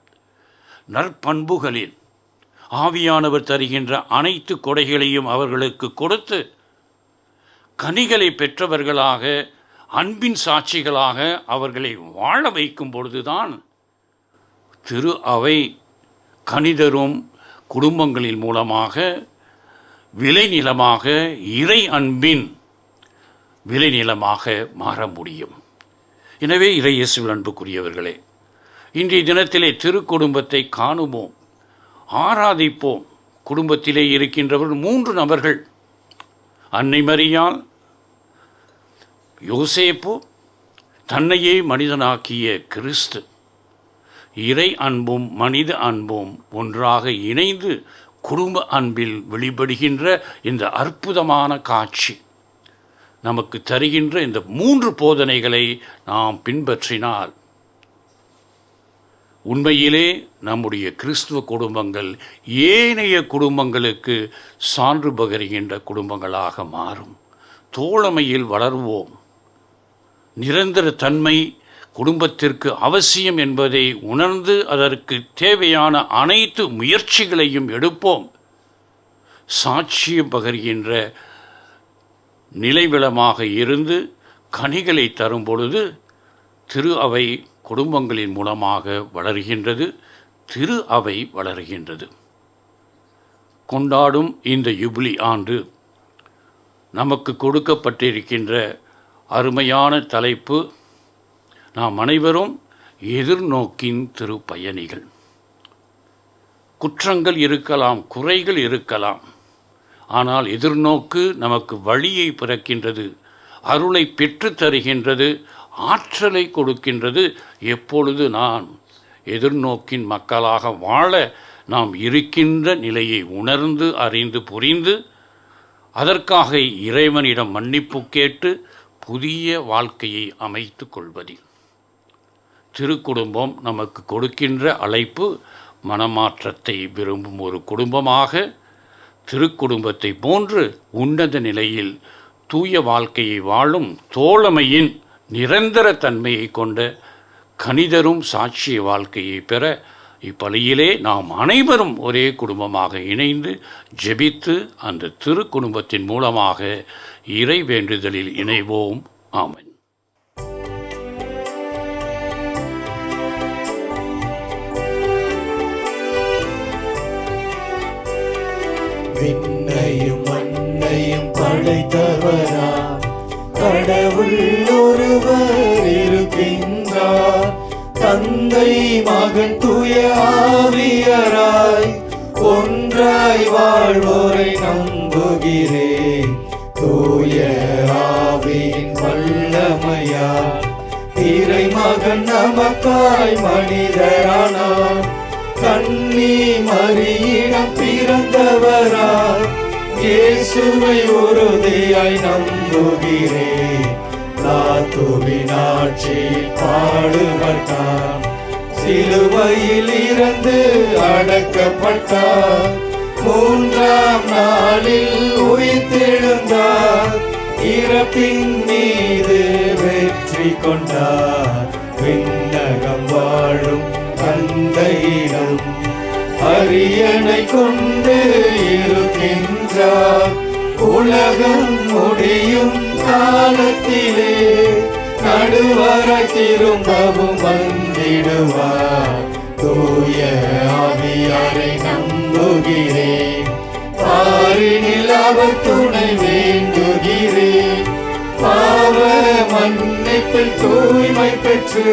நற்பண்புகளில் ஆவியானவர் தருகின்ற அனைத்து கொடைகளையும் அவர்களுக்கு கொடுத்து கனிகளை பெற்றவர்களாக, அன்பின் சாட்சிகளாக அவர்களை வாழ வைக்கும் பொழுதுதான் திரு அவை கனிதரும் குடும்பங்களின் மூலமாக விளைநிலமாக, இறை அன்பின் விளைநிலமாக மாற முடியும். எனவே இறை இயேசுவில் அன்புக்குரியவர்களே, இன்றைய தினத்திலே திருக்குடும்பத்தை காணுவோம், ஆராதிப்போம். குடும்பத்திலே இருக்கின்றவர்கள் 3 நபர்கள், அன்னை மரியாள், யோசேப்பு, தன்னையே மனிதனாக்கிய கிறிஸ்து. இறை அன்பும் மனித அன்பும் ஒன்றாக இணைந்து குடும்ப அன்பில் வெளிப்படுகின்ற இந்த அற்புதமான காட்சி நமக்கு தருகின்ற இந்த 3 போதனைகளை நாம் பின்பற்றினால் உண்மையிலே நம்முடைய கிறிஸ்துவ குடும்பங்கள் ஏனைய குடும்பங்களுக்கு சான்று பகருகின்ற குடும்பங்களாக மாறும். தோழமையில் வளர்வோம். நிரந்தர தன்மை குடும்பத்திற்கு அவசியம் என்பதை உணர்ந்து அதற்கு தேவையான அனைத்து முயற்சிகளையும் எடுப்போம். சாட்சியம் பகர்கின்ற நிலைவிளமாக இருந்து கனிகளை தரும் பொழுது திரு அவை குடும்பங்களின் மூலமாக வளர்கின்றது, திரு அவை வளர்கின்றது. கொண்டாடும் இந்த யுபிலி ஆண்டு நமக்கு கொடுக்கப்பட்டிருக்கின்ற அருமையான தலைப்பு, நாம் அனைவரும் எதிர்நோக்கின் திருப்பயணிகள். குற்றங்கள் இருக்கலாம், குறைகள் இருக்கலாம், ஆனால் எதிர்நோக்கு நமக்கு வழியை பிறக்கின்றது, அருளை பெற்று தருகின்றது, ஆற்றலை கொடுக்கின்றது. எப்பொழுது நான் எதிர்நோக்கின் மக்களாக வாழ நாம் இருக்கின்ற நிலையை உணர்ந்து அறிந்து புரிந்து அதற்காக இறைவனிடம் மன்னிப்பு கேட்டு புதிய வாழ்க்கையை அமைத்து கொள்வதில் திருக்குடும்பம் நமக்கு கொடுக்கின்ற அழைப்பு மனமாற்றத்தை விரும்பும் ஒரு குடும்பமாக, திருக்குடும்பத்தை போன்று உன்னத நிலையில் தூய வாழ்க்கையை வாழும் தோழமையின் நிரந்தர தன்மையை கொண்ட கனிதரும் சாட்சிய வாழ்க்கையை பெற இப்பலியிலே நாம் அனைவரும் ஒரே குடும்பமாக இணைந்து ஜெபித்து அந்த திருக்குடும்பத்தின் மூலமாக இறை வேண்டுதலில் இணைவோம். ஆமென். விண்ணையும் மண்ணையும் படைத்தவரா, கடவுள் ஒருவர் இருக்கின்றார், தந்தை மகன் தூய ஆவியராய் ஒன்றாய் வாழ்வோரை நம்புகிறேன். தூய ஆவியின் வல்லமையால் இறைமகன் நமக்காய் மனிதரானார், கன்னி மரியிடம் பிறந்தவராய் இயேசுவை உறுதியாய் நம்புகிறேன். லாத்துவின் ஆட்சியில் பாடுபட்டார், சிலுவையில் இறந்து அடக்கப்பட்டார், மூன்றாம் நாளில் உயிர்த்தெழுந்தார், இறப்பின் மீது வெற்றி கொண்டார். விண்ணகம் வாழும் தந்தையிடம் அரியணை கொண்டு இருக்கின்றார், உலகம் முடியும் காலத்திலே நடுவராய் திரும்பவும் வந்திடுவார். தூய ஆவியாரை நம்புகிறேன், பாரினில் அவர் துணை வேண்டுகிறேன். பாவ மன்னிப்பில் தூய்மை பெற்று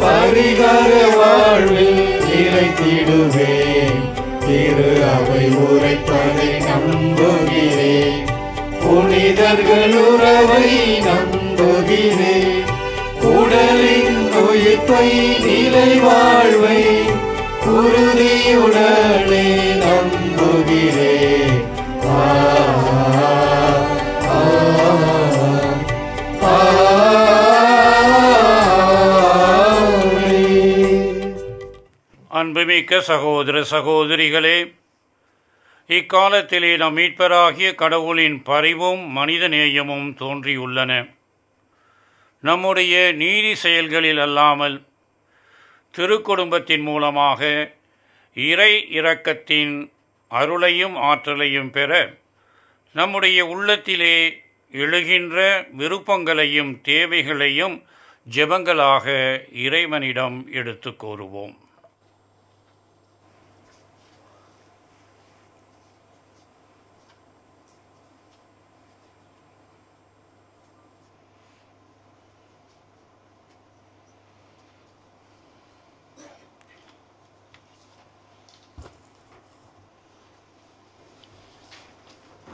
பரிகார வாழ்வில் நிலைத்திடுவேன். திரு அவை உரைப்பதை நம்புகிறேன், புனிதர்கள் உறவை நம்புகிறேன். உடலின் உயிர்ப்பை நிலை வாழ்வை உறுதியுடனே நம்புகிறேன். அன்புமிக்க சகோதர சகோதரிகளே, இக்காலத்திலே நம் மீட்பராகிய கடவுளின் பரிவும் மனித நேயமும் தோன்றியுள்ளன. நம்முடைய நீதி செயல்களில் அல்லாமல் திருக்குடும்பத்தின் மூலமாக இறை இரக்கத்தின் அருளையும் ஆற்றலையும் பெற நம்முடைய உள்ளத்திலே எழுகின்ற விருப்பங்களையும் தேவைகளையும் ஜெபங்களாக இறைவனிடம் எடுத்து கூறுவோம்.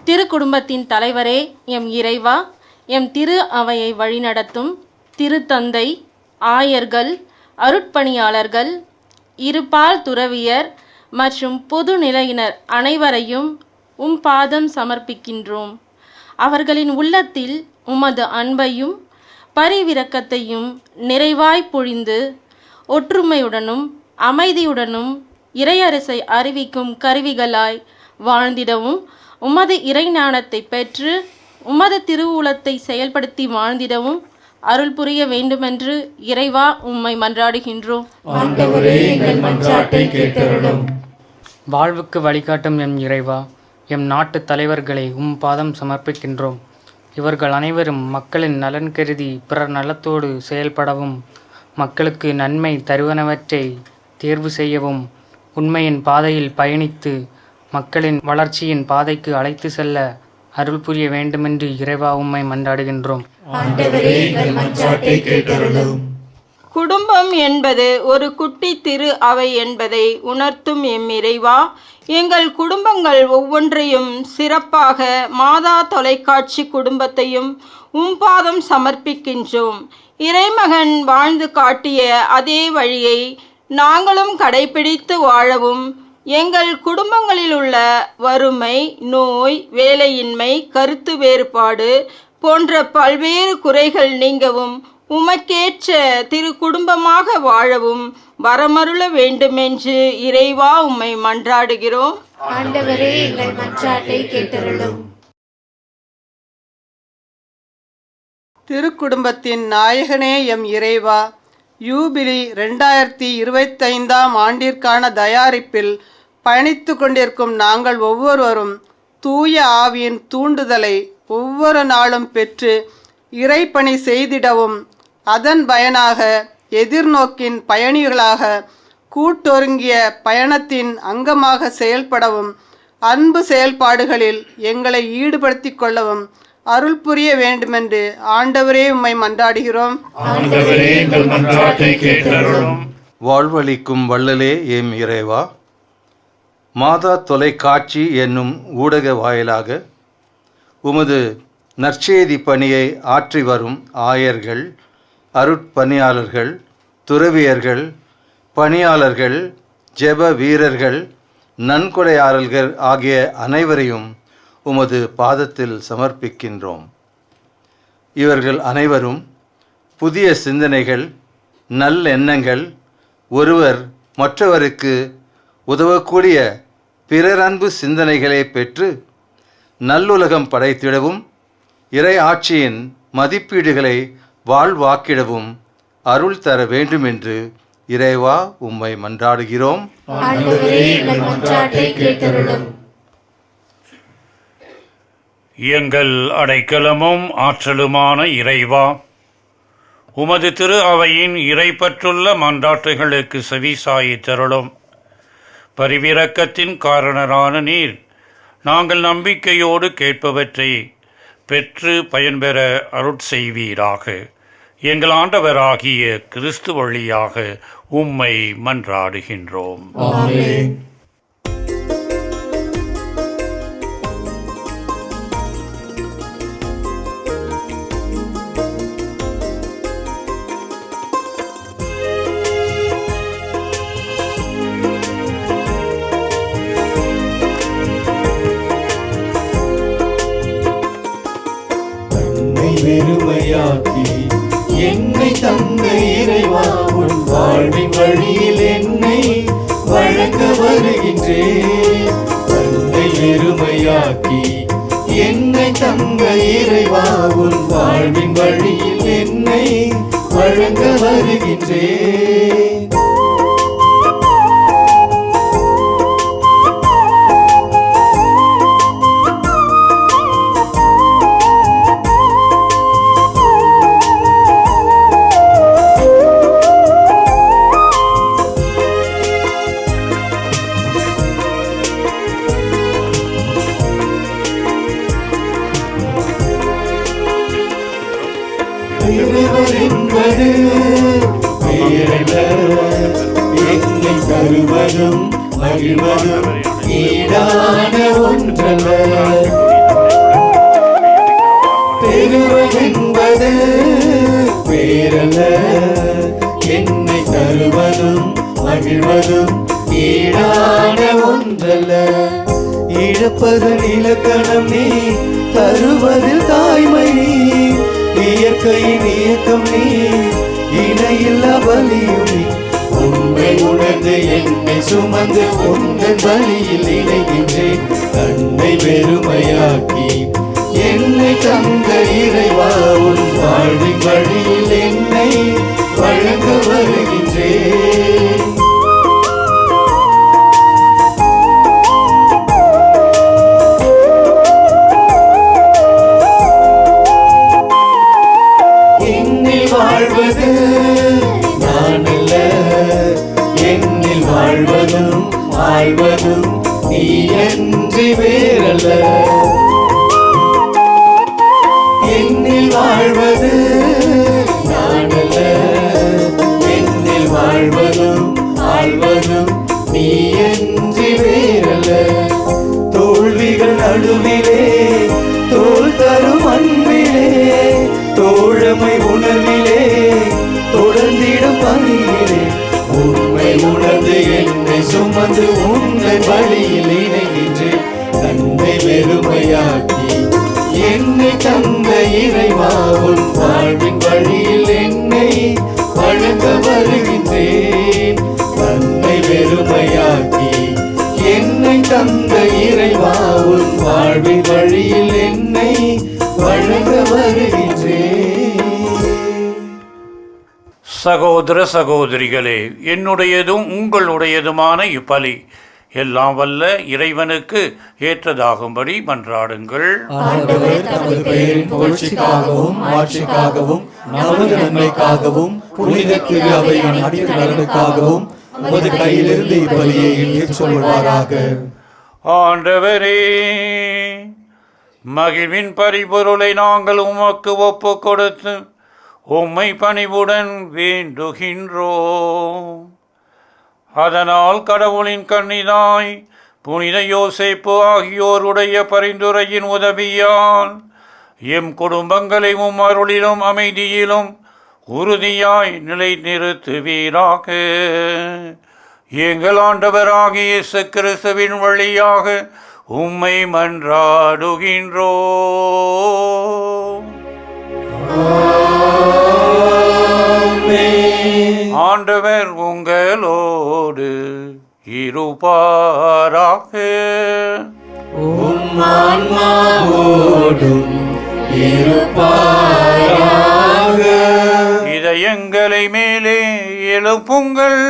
திருக்குடும்பத்தின் தலைவரே, எம் இறைவா, எம் திரு அவையை வழிநடத்தும் திருத்தந்தை, ஆயர்கள், அருட்பணியாளர்கள், இருபால் துறவியர் மற்றும் பொது நிலையினர் அனைவரையும் உம் பாதம் சமர்ப்பிக்கின்றோம். அவர்களின் உள்ளத்தில் உமது அன்பையும் பரிவிரக்கத்தையும் நிறைவாய் பொழிந்து ஒற்றுமையுடனும் அமைதியுடனும் இறையரசை அறிவிக்கும் கருவிகளாய் வாழ்ந்திடவும், உமது இறைஞானத்தை பெற்று உமது திருவுளத்தை செயல்படுத்தி வாழ்ந்திடவும் அருள் புரிய வேண்டுமென்று இறைவா உம்மை மன்றாடுகின்றோம். ஆண்டவரே, எங்கள் மன்றாட்டை கேட்டருளும். வாழ்வுக்கு வழிகாட்டும் எம் இறைவா, எம் நாட்டு தலைவர்களை உம் பாதம் சமர்ப்பிக்கின்றோம். இவர்கள் அனைவரும் மக்களின் நலன் கருதி பிறர் நலத்தோடு செயல்படவும், மக்களுக்கு நன்மை தருவனவற்றை தேர்வு செய்யவும், உண்மையின் பாதையில் பயணித்து மக்களின் வளர்ச்சியின் பாதைக்கு அழைத்து செல்ல அருள் புரிய வேண்டுமென்று இறைவா உம்மை மன்றாடுகின்றோம். ஆண்டவரே, எங்கள் மன்றாட்டை கேட்டருளும். குடும்பம் என்பது ஒரு குட்டி திரு அவை என்பதை உணர்த்தும் எம் இறைவா, எங்கள் குடும்பங்கள் ஒவ்வொன்றையும் சிறப்பாக மாதா தொலைக்காட்சி குடும்பத்தையும் உம்பாதம் சமர்ப்பிக்கின்றோம். இறைமகன் வாழ்ந்து காட்டிய அதே வழியை நாங்களும் கடைபிடித்து வாழவும், எங்கள் குடும்பங்களில் உள்ள வறுமை, நோய், வேலையின்மை, கருத்து வேறுபாடு போன்ற பல்வேறு குறைகள் நீங்கவும், உமக்கேற்ற திரு குடும்பமாக வாழவும் வரமருள வேண்டுமென்று இறைவா உம்மை மன்றாடுகிறோம். ஆண்டவரே, எங்கள் மன்றாட்டை கேட்டருளும். திருக்குடும்பத்தின் நாயகனே எம் இறைவா, யூபிலி 2025ஆம் ஆண்டிற்கான தயாரிப்பில் பயணித்து கொண்டிருக்கும் நாங்கள் ஒவ்வொருவரும் தூய ஆவியின் தூண்டுதலை ஒவ்வொரு நாளும் பெற்று இறைப்பணி செய்திடவும், அதன் பயனாக எதிர்நோக்கின் பயணிகளாக கூட்டொருங்கிய பயணத்தின் அங்கமாக செயல்படவும், அன்பு செயல்பாடுகளில் எங்களை ஈடுபடுத்திக் கொள்ளவும் அருள் புரிய வேண்டுமென்று ஆண்டவரே உம்மை மன்றாடுகிறோம். ஆண்டவரே எங்கள் மன்றாட்டை கேட்டருளும். வாழ்வளிக்கும் வள்ளலே எம் இறைவா, மாதா தொலைக்காட்சி என்னும் ஊடக வாயிலாக உமது நற்செய்தி பணியை ஆற்றி வரும் ஆயர்கள், அருட்பணியாளர்கள், துறவியர்கள், பணியாளர்கள், ஜெப வீரர்கள், நன்கொடையாளர்கள் ஆகிய அனைவரையும் உமது பாதத்தில் சமர்ப்பிக்கின்றோம். இவர்கள் அனைவரும் புதிய சிந்தனைகள், நல்லெண்ணங்கள், ஒருவர் மற்றவருக்கு உதவக்கூடிய பிறரன்பு சிந்தனைகளை பெற்று நல்லுலகம் படைத்திடவும், இறை ஆட்சியின் மதிப்பீடுகளை வாழ்வாக்கிடவும் அருள் தர வேண்டுமென்று இறைவா உம்மை மன்றாடுகிறோம். ஆண்டவரே எங்கள் மன்றாட்டை கேட்டருளும். எங்கள் அடைக்கலமும் ஆற்றலுமான இறைவா, உமது திரு அவையின் இறைப்பற்றுள்ள மன்றாட்டுகளுக்கு செவிசாயித்தருளும். பரிவிரக்கத்தின் காரணரான நீர், நாங்கள் நம்பிக்கையோடு கேட்பவற்றை பெற்று பயன்பெற அருட்செய்வீராக. எங்கள் ஆண்டவராகிய கிறிஸ்து வழியாக உம்மை மன்றாடுகின்றோம். ஆமென். வெறுமையாக்கி என்னை தந்த இறைவா, உன் வாழ்வின் வழியில் என்னை வழங்க வருகின்றேன். தந்தை வெறுமையாக்கி என்னை தந்த இறைவா, உன் வாழ்வின் வழியில் என்னை வழங்க வருகின்றேன். என்பது பேரல்ல, என்னை தருவதும் மகிழ்வதும் ஈடான ஒன்றல்ல. பெறுவதென்பது பேரல்ல, என்னை தருவதும் மகிழ்வதும் ஈடான ஒன்றல்ல. இழப்பதன் இலக்கணம் நீ, தருவதில் தாய்மை நீ, இயற்கையின் இயக்கம் நீ, இணையில்லா பலியும் நீ. உண்மை உணர்ந்து என்னை சுமந்து உந்தன் வழியில் இணைகின்றேன். தன்னை வெறுமையாக்கி என்னை தந்த இறைவா, உன் வாழ்வின் வழியில் என்னை வழங்க வருகின்றேன். வாழ்வது நான் அல்ல, என்னில் வாழ்வதும் வாழ்வதும் நீ அன்றி வேறல்ல. என்னில் வாழ்வது நான் அல்ல, என்னில் வாழ்வதும் வாழ்வதும் நீ அன்றி வேறல்ல. தோல்விகள் நடுவிலே தோல் தரும் அன்பிலே, தோழமை உணர்விலே தொடர்ந்திடும் பணியிலே, உண்மை உணர்ந்து என்னை சுமந்து உந்தன் வழியில் இணைகின்றேன். தன்னை வெறுமையாக்கி என்னை தந்த இறைவா, உன் வாழ்வின் வழியில் என்னை வழங்க வருகின்றேன். தன்னை வெறுமையாக்கி என்னை தந்த இறைவா, உன் வாழ்வின் வழியில் என்னை வழங்க வருகின்றேன். சகோதர சகோதரிகளே, என்னுடையதும் உங்களுடையதுமான இப்பலி எல்லாம் வல்ல இறைவனுக்கு ஏற்றதாகும்படி மன்றாடுங்கள். ஆண்டவர் தமது பெயரின் புகழ்ச்சிக்காகவும் மாட்சிக்காகவும் நமது நன்மைக்காகவும் புனித திரு அவையின் அடிப்படை நலனுக்காகவும் உமது கையிலிருந்து இப்பலியை ஏற்றுக்கொள்வாராக. ஆண்டவரே, மகிழ்வின் பரிபொருளை நாங்கள் உமக்கு ஒப்பு கொடுத்து உம்மை பணிவுடன் வேண்டுகின்றோம். அதனால் கடவுளின் கன்னிதாய் புனித யோசேப்பு ஆகியோருடைய பரிந்துரையின் உதவியால் எம் குடும்பங்களை உம் அருளிலும் அமைதியிலும் உறுதியாய் நிலைநிறுத்துவீராக. எங்கள் ஆண்டவராகிய இயேசு கிறிஸ்துவின் வழியாக உம்மை மன்றாடுகின்றோம். ஆண்டவர் உங்களோடு இருப்பாராக. இதயங்களை மேலே எழுப்புங்கள்.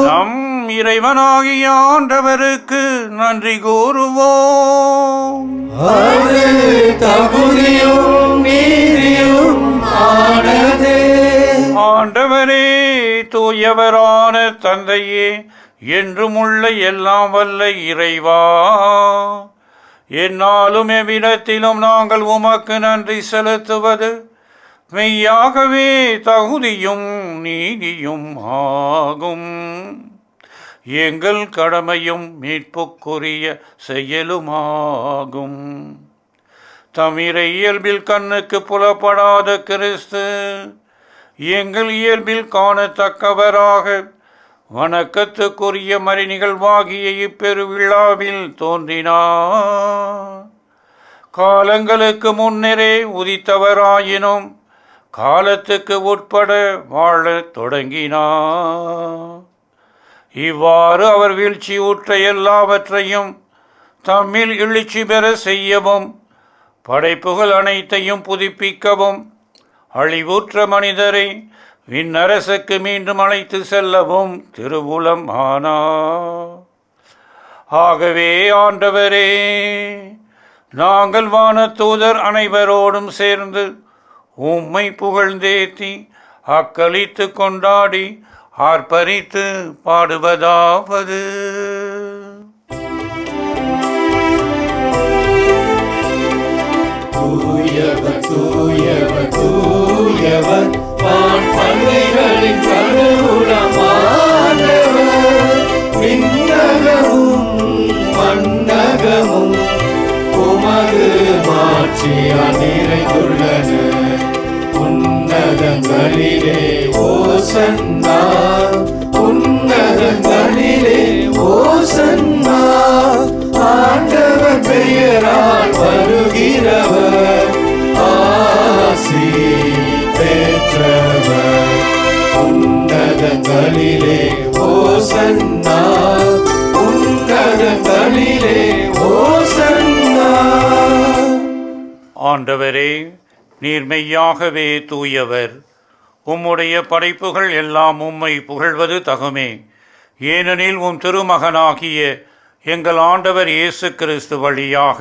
நம் இறைவனாகிய ஆண்டவருக்கு நன்றி கூறுவோம். ஆண்டவரே, தூயவரான தந்தையே, என்றுமுள்ள எல்லாம் வல்ல இறைவா, என்னாலும் எவ்விடத்திலும் நாங்கள் உமக்கு நன்றி செலுத்துவது மெய்யாகவே தகுதியும் நீதியும் ஆகும். எங்கள் கடமையும் மீட்புக்குரிய செயலுமாகும். தமிழ் இயல்பில் கண்ணுக்கு புலப்படாத கிறிஸ்து எங்கள் இயல்பில் காணத்தக்கவராக வணக்கத்துக்குரிய மறை நிகழ்வாகிய இப்பெருவிழாவில் தோன்றினார். காலங்களுக்கு முன்னரே உதித்தவராயினும் காலத்துக்கு உட்பட வாழத் தொடங்கினார். இவ்வாறு அவர் வீழ்ச்சியுற்ற எல்லாவற்றையும் தம்மில் எழுச்சி பெற செய்யவும், படைப்புகள் அனைத்தையும் புதுப்பிக்கவும், அழிவுற்ற மனிதரை விண்ணரசுக்கு மீண்டும் அழைத்து செல்லவும் திருவுளம் ஆனார். ஆகவே ஆண்டவரே, நாங்கள் வானதூதர் அனைவரோடும் சேர்ந்து உம்மை புகழ்ந்தேத்தி அக்களித்து கொண்டாடி ஆர்ப்பரித்து பாடுவதாவது: தூயவர் தூயவர் தூயவர் வான் பன்மைகளின் கடவுளமானவர். விண்ணகமும் மண்ணகமும் உமது மாட்சியால் நிறைந்துள்ளன. உன்னதங்களிலே ஓசன்னா, உன்னதங்களிலே ஓசன்னா. ஆண்டவர் பெயரால் வருகிறவர் ஆசி பெற்றவர். உன்னதங்களிலே ஓசன்னா, உன்னதங்களிலே ஓசன்னா. ஆண்டவரே, நீர் மெய்யாகவே தூயவர். உம்முடைய படைப்புகள் எல்லாம் உம்மை புகழ்வது தகுமே. ஏனெனில் உம் திருமகனாகிய எங்கள் ஆண்டவர் இயேசு கிறிஸ்து வழியாக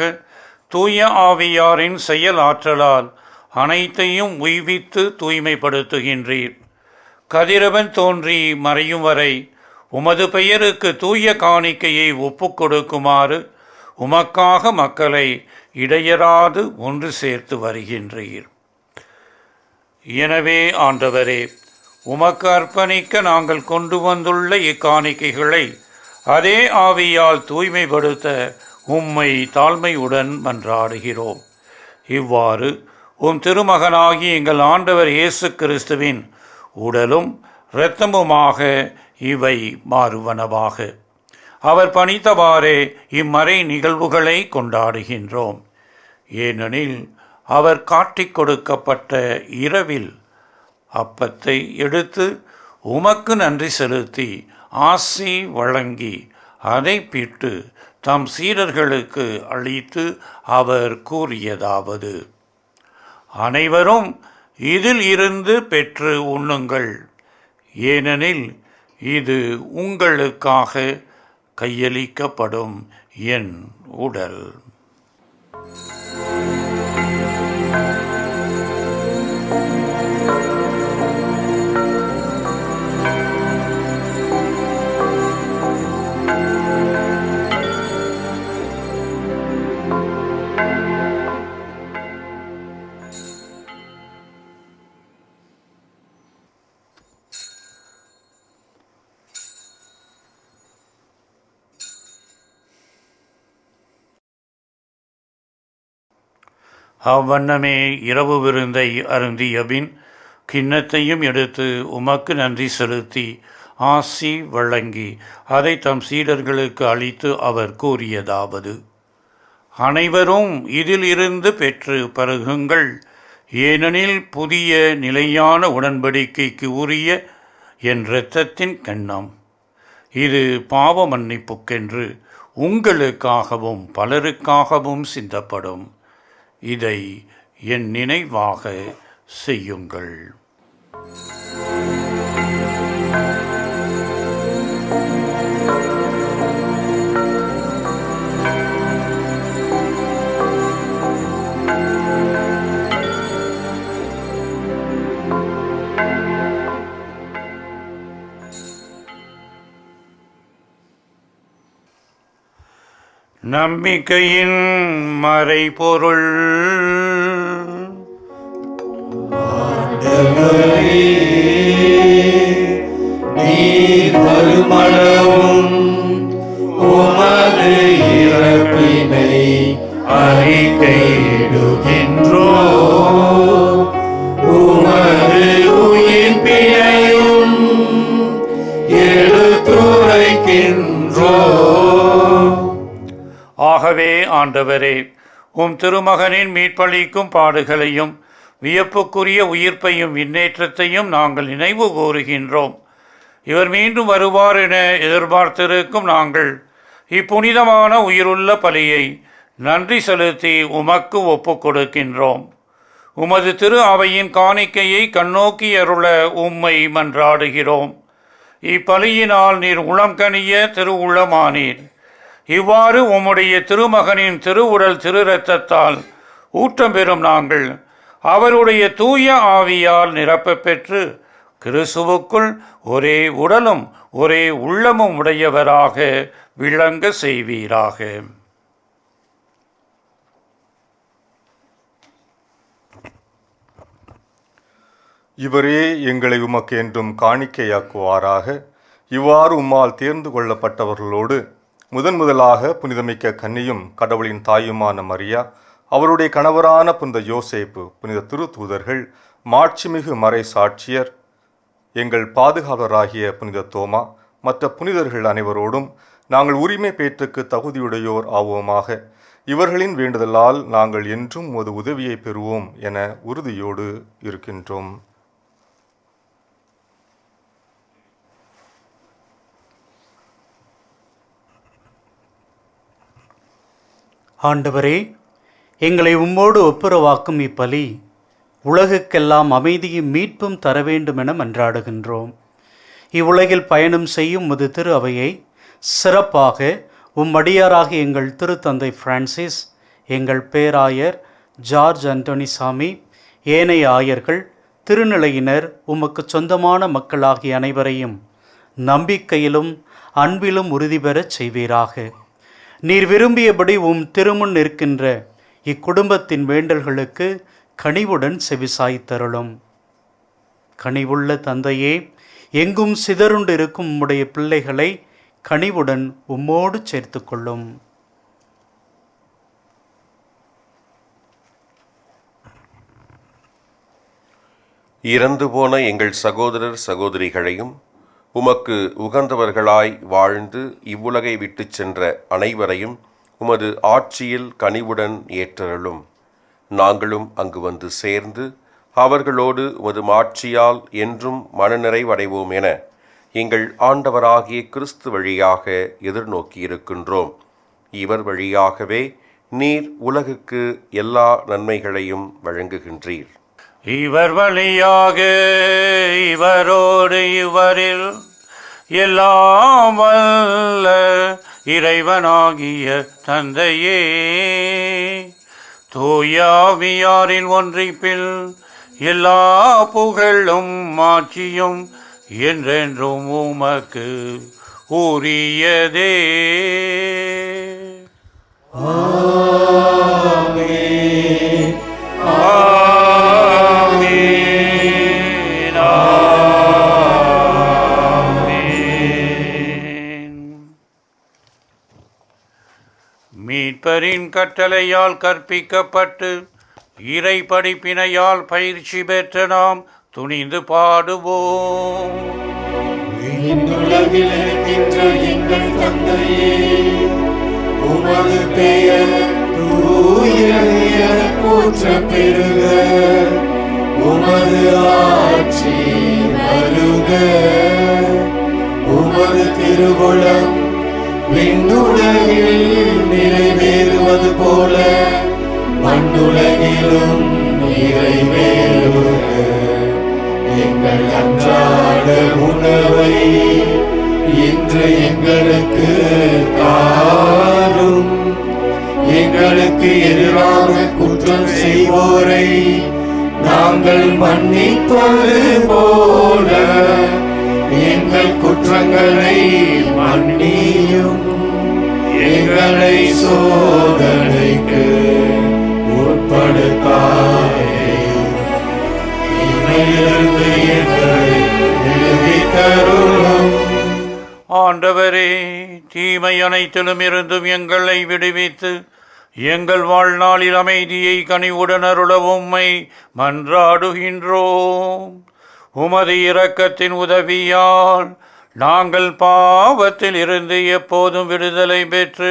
தூய ஆவியாரின் செயல் ஆற்றலால் அனைத்தையும் உய்வித்து தூய்மைப்படுத்துகின்றீர். கதிரவன் தோன்றி மறையும் வரை உமது பெயருக்கு தூய காணிக்கையை ஒப்புக் கொடுக்குமாறு உமக்காக மக்களை இடையராது ஒன்று சேர்த்து வருகின்றீர். எனவே ஆண்டவரே, உமக்கு அர்ப்பணிக்க நாங்கள் கொண்டு வந்துள்ள இக்காணிக்கைகளை அதே ஆவியால் தூய்மைப்படுத்த உம்மை தாழ்மையுடன் மன்றாடுகிறோம். இவ்வாறு உம் திருமகனாகி எங்கள் ஆண்டவர் இயேசு கிறிஸ்துவின் உடலும் இரத்தமுமாக இவை மாறுவனவாக. அவர் பணித்தவாறே இம்மறை நிகழ்வுகளை கொண்டாடுகின்றோம். ஏனெனில் அவர் காட்டிக் கொடுக்கப்பட்ட இரவில் அப்பத்தை எடுத்து உமக்கு நன்றி செலுத்தி ஆசி வழங்கி அதை பிட்டு தம் சீடர்களுக்கு அளித்து அவர் கூறியதாவது: அனைவரும் இதில் இருந்து பெற்று உண்ணுங்கள், ஏனெனில் இது உங்களுக்காக கையளிக்கப்படும் என் உடல். அவ்வண்ணமே இரவு விருந்தை அருந்திய பின் கிண்ணத்தையும் எடுத்து உமக்கு நன்றி செலுத்தி ஆசி வழங்கி அதை தம் சீடர்களுக்கு அளித்து அவர் கூறியதாவது: அனைவரும் இதில் இருந்து பெற்று பருகுங்கள், ஏனெனில் புதிய நிலையான உடன்படிக்கைக்கு உரிய என் இரத்தத்தின் கிண்ணம். இது பாவ மன்னிப்புக்கென்று உங்களுக்காகவும் பலருக்காகவும் சிந்தப்படும். இதை என் நினைவாக செய்யுங்கள். நம்பிக்கையின் மறைபொருள். நீர் வருமளவும் உமது இறப்பினை அறிக்கையிடுகின்றோ, உமது உயிர்ப்பினையும் எடுத்துரைக்கின்றோ. ஆகவே ஆண்டவரே, உம் திருமகனின் மீட்பளிக்கும் பாடுகளையும் வியப்புக்குரிய உயிர்ப்பையும் விண்ணேற்றத்தையும் நாங்கள் நினைவு கூறுகின்றோம். இவர் மீண்டும் வருவார் என எதிர்பார்த்திருக்கும் நாங்கள் இப்புனிதமான உயிருள்ள பலியை நன்றி செலுத்தி உமக்கு ஒப்புக் கொடுக்கின்றோம். உமது திரு அவையின் காணிக்கையை கண்ணோக்கி அருள உம்மை மன்றாடுகிறோம். இப்பலியினால் நீர் உளம் கனிய திருவுளமானீர். இவ்வாறு உம்முடைய திருமகனின் திருவுடல் திரு இரத்தத்தால் ஊற்றம் பெறும் நாங்கள் அவருடைய தூய ஆவியால் நிரப்ப பெற்று கிறிஸ்துவுக்குள் ஒரே உடலும் ஒரே உள்ளமும் உடையவராக விளங்க செய்வீராக. இவரே எங்களை உமக்கு என்றும் காணிக்கையாக்குவாராக. இவ்வாறு உம்மால் தேர்ந்து கொள்ளப்பட்டவர்களோடு முதலாக புனிதமிக்க கன்னியும் கடவுளின் தாயுமான மரியா, அவருடைய கணவரான புனித யோசேப்பு, புனித திருத்தூதர்கள், மாட்சிமிகு மறை சாட்சியர், எங்கள் பாதுகாவலராகிய புனித தோமா, மற்ற புனிதர்கள் அனைவரோடும் நாங்கள் உரிமை பேற்றுக்கு தகுதியுடையோர் ஆவோமாக. இவர்களின் வேண்டுதலால் நாங்கள் என்றும் உமது உதவியை பெறுவோம் என உறுதியோடு இருக்கின்றோம். ஆண்டவரே, எங்களை உம்மோடு ஒப்புரவாக்கும் இப்பலி உலகுக்கெல்லாம் அமைதியும் மீட்பும் தர வேண்டும் என மன்றாடுகின்றோம். இவ்வுலகில் பயணம் செய்யும் உமது திரு அவையை சிறப்பாக உம்மடியாராக எங்கள் திருத்தந்தை பிரான்சிஸ், எங்கள் பேராயர் ஜார்ஜ் அந்தோனிசாமி, ஏனைய ஆயர்கள், திருநிலையினர், உமக்கு சொந்தமான மக்களாகிய அனைவரையும் நம்பிக்கையிலும் அன்பிலும் உறுதி பெறச் செய்வீராக. நீர் விரும்பியபடி உம் திருமுன் நிற்கின்ற இக்குடும்பத்தின் வேண்டல்களுக்கு கனிவுடன் செவிசாய்த்தருளும். கனிவுள்ள தந்தையே, எங்கும் சிதறுண்டு இருக்கும் உம்முடைய பிள்ளைகளை கனிவுடன் உம்மோடு சேர்த்து கொள்ளும். இறந்து போன எங்கள் சகோதரர் சகோதரிகளையும் உமக்கு உகந்தவர்களாய் வாழ்ந்து இவ்வுலகை விட்டு சென்ற அனைவரையும் உமது ஆட்சியில் கனிவுடன் ஏற்றருளும். நாங்களும் அங்கு வந்து சேர்ந்து அவர்களோடு உமது மாட்சியால் என்றும் மனநிறைவடைவோம் என எங்கள் ஆண்டவராகிய கிறிஸ்து வழியாக எதிர்நோக்கியிருக்கின்றோம். இவர் வழியாகவே நீர் உலகுக்கு எல்லா நன்மைகளையும் வழங்குகின்றீர். இவர் வழியாக இவரோடு இவரில் எல்லாம் வல்ல இறைவனாகிய தந்தையே, தூயாவியாரின் ஒன்றிப்பில் எல்லா புகழும் மாட்சியும் என்றென்றும் உமக்கு உரியதே. ஆமென். மீட்பரின் கட்டளையால் கற்பிக்கப்பட்டு இறை படிப்பினையால் பயிற்சி பெற்ற நாம் துணிந்து பாடுவோம். உலகில் இருக்கின்ற எங்கள் தந்தையே, உமது பெயர் தூய போற்ற பெருக, உமது ஆட்சி வருக, உமது திருவுளம் விண்ணுலகில் நிறைவேறுவது போல மண்ணுலகிலும் நிறைவேறுக. எங்கள் அன்றாட உணவை இன்று எங்களுக்கு தாரும். எங்களுக்கு எதிராக குற்றம் செய்வோரை நாங்கள் மன்னிப்பது போல எங்கள் குற்றங்களை மன்னியும். எங்களை சோதனைக்கு உட்படுத்தாதேயும், தீமையிலிருந்து எங்களை விடுவித்தருளும். ஆண்டவரே, தீமை அனைத்திலும் இருந்தும் எங்களை விடுவித்து எங்கள் வாழ்நாளில் அமைதியை கனிவுடன் அருள உம்மை மன்றாடுகின்றோம். உமது இரக்கத்தின் உதவியால் நாங்கள் பாவத்தில் இருந்து எப்போதும் விடுதலை பெற்று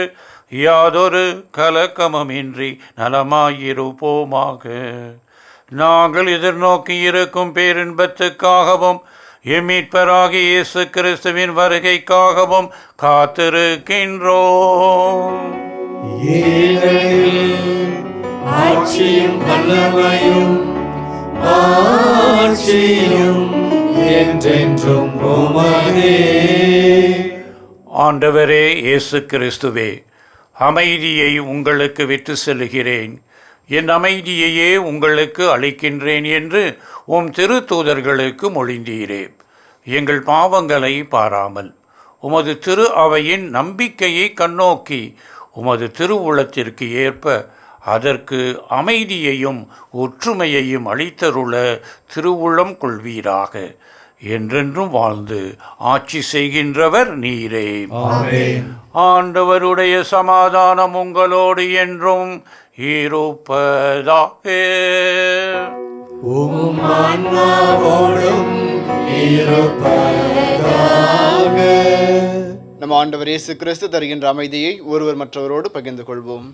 யாதொரு கலக்கமுமின்றி நலமாயிருப்போமாக. நாங்கள் எதிர்நோக்கி இருக்கும் பேரின்பத்துக்காகவும் எம்மீட்பராகிய இயேசு கிறிஸ்துவின் வருகைக்காகவும் காத்திருக்கின்றோம். ஆட்சியும் வல்லமையும் ஆட்சியும் என்றென்றும் உமதே. ஆண்டவரே இயேசு கிறிஸ்துவே, அமைதியை உங்களுக்கு விட்டு செல்கிறேன், என் அமைதியையே உங்களுக்கு அளிக்கின்றேன் என்று உம் திருத்தூதர்களுக்கு மொழிந்தீரே. எங்கள் பாவங்களை பாராமல் உமது திரு அவையின் நம்பிக்கையை கண்ணோக்கி உமது திருவுளத்திற்கு ஏற்ப அதற்கு அமைதியையும் ஒற்றுமையையும் அளித்தருள திருவுளம் கொள்வீராக. என்றென்றும் வாழ்ந்து ஆட்சி செய்கின்றவர் நீரே. ஆண்டவருடைய சமாதானம் உங்களோடு என்றும் இருப்பதாக. உம் ஆன்மாவோடும் இருப்பதாக. நம் ஆண்டவர் இயேசு கிறிஸ்து தருகின்ற அமைதியை ஒருவர் மற்றவரோடு பகிர்ந்து கொள்வோம்.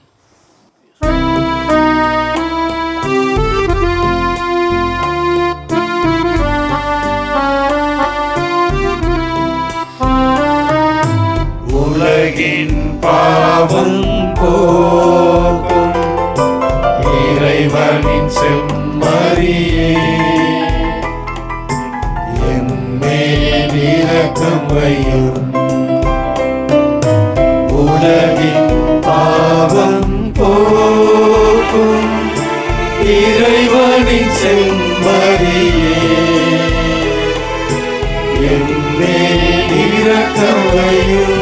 உலகின் பாவம் போக்கும் இறைவனின் செம்மறியே, எம்மேல் இரக்கம் வையும். உலகின் பாவம் போக்கும் இறைவனின் செம்மறியே, எம்மேல் இரக்கம் வையும்.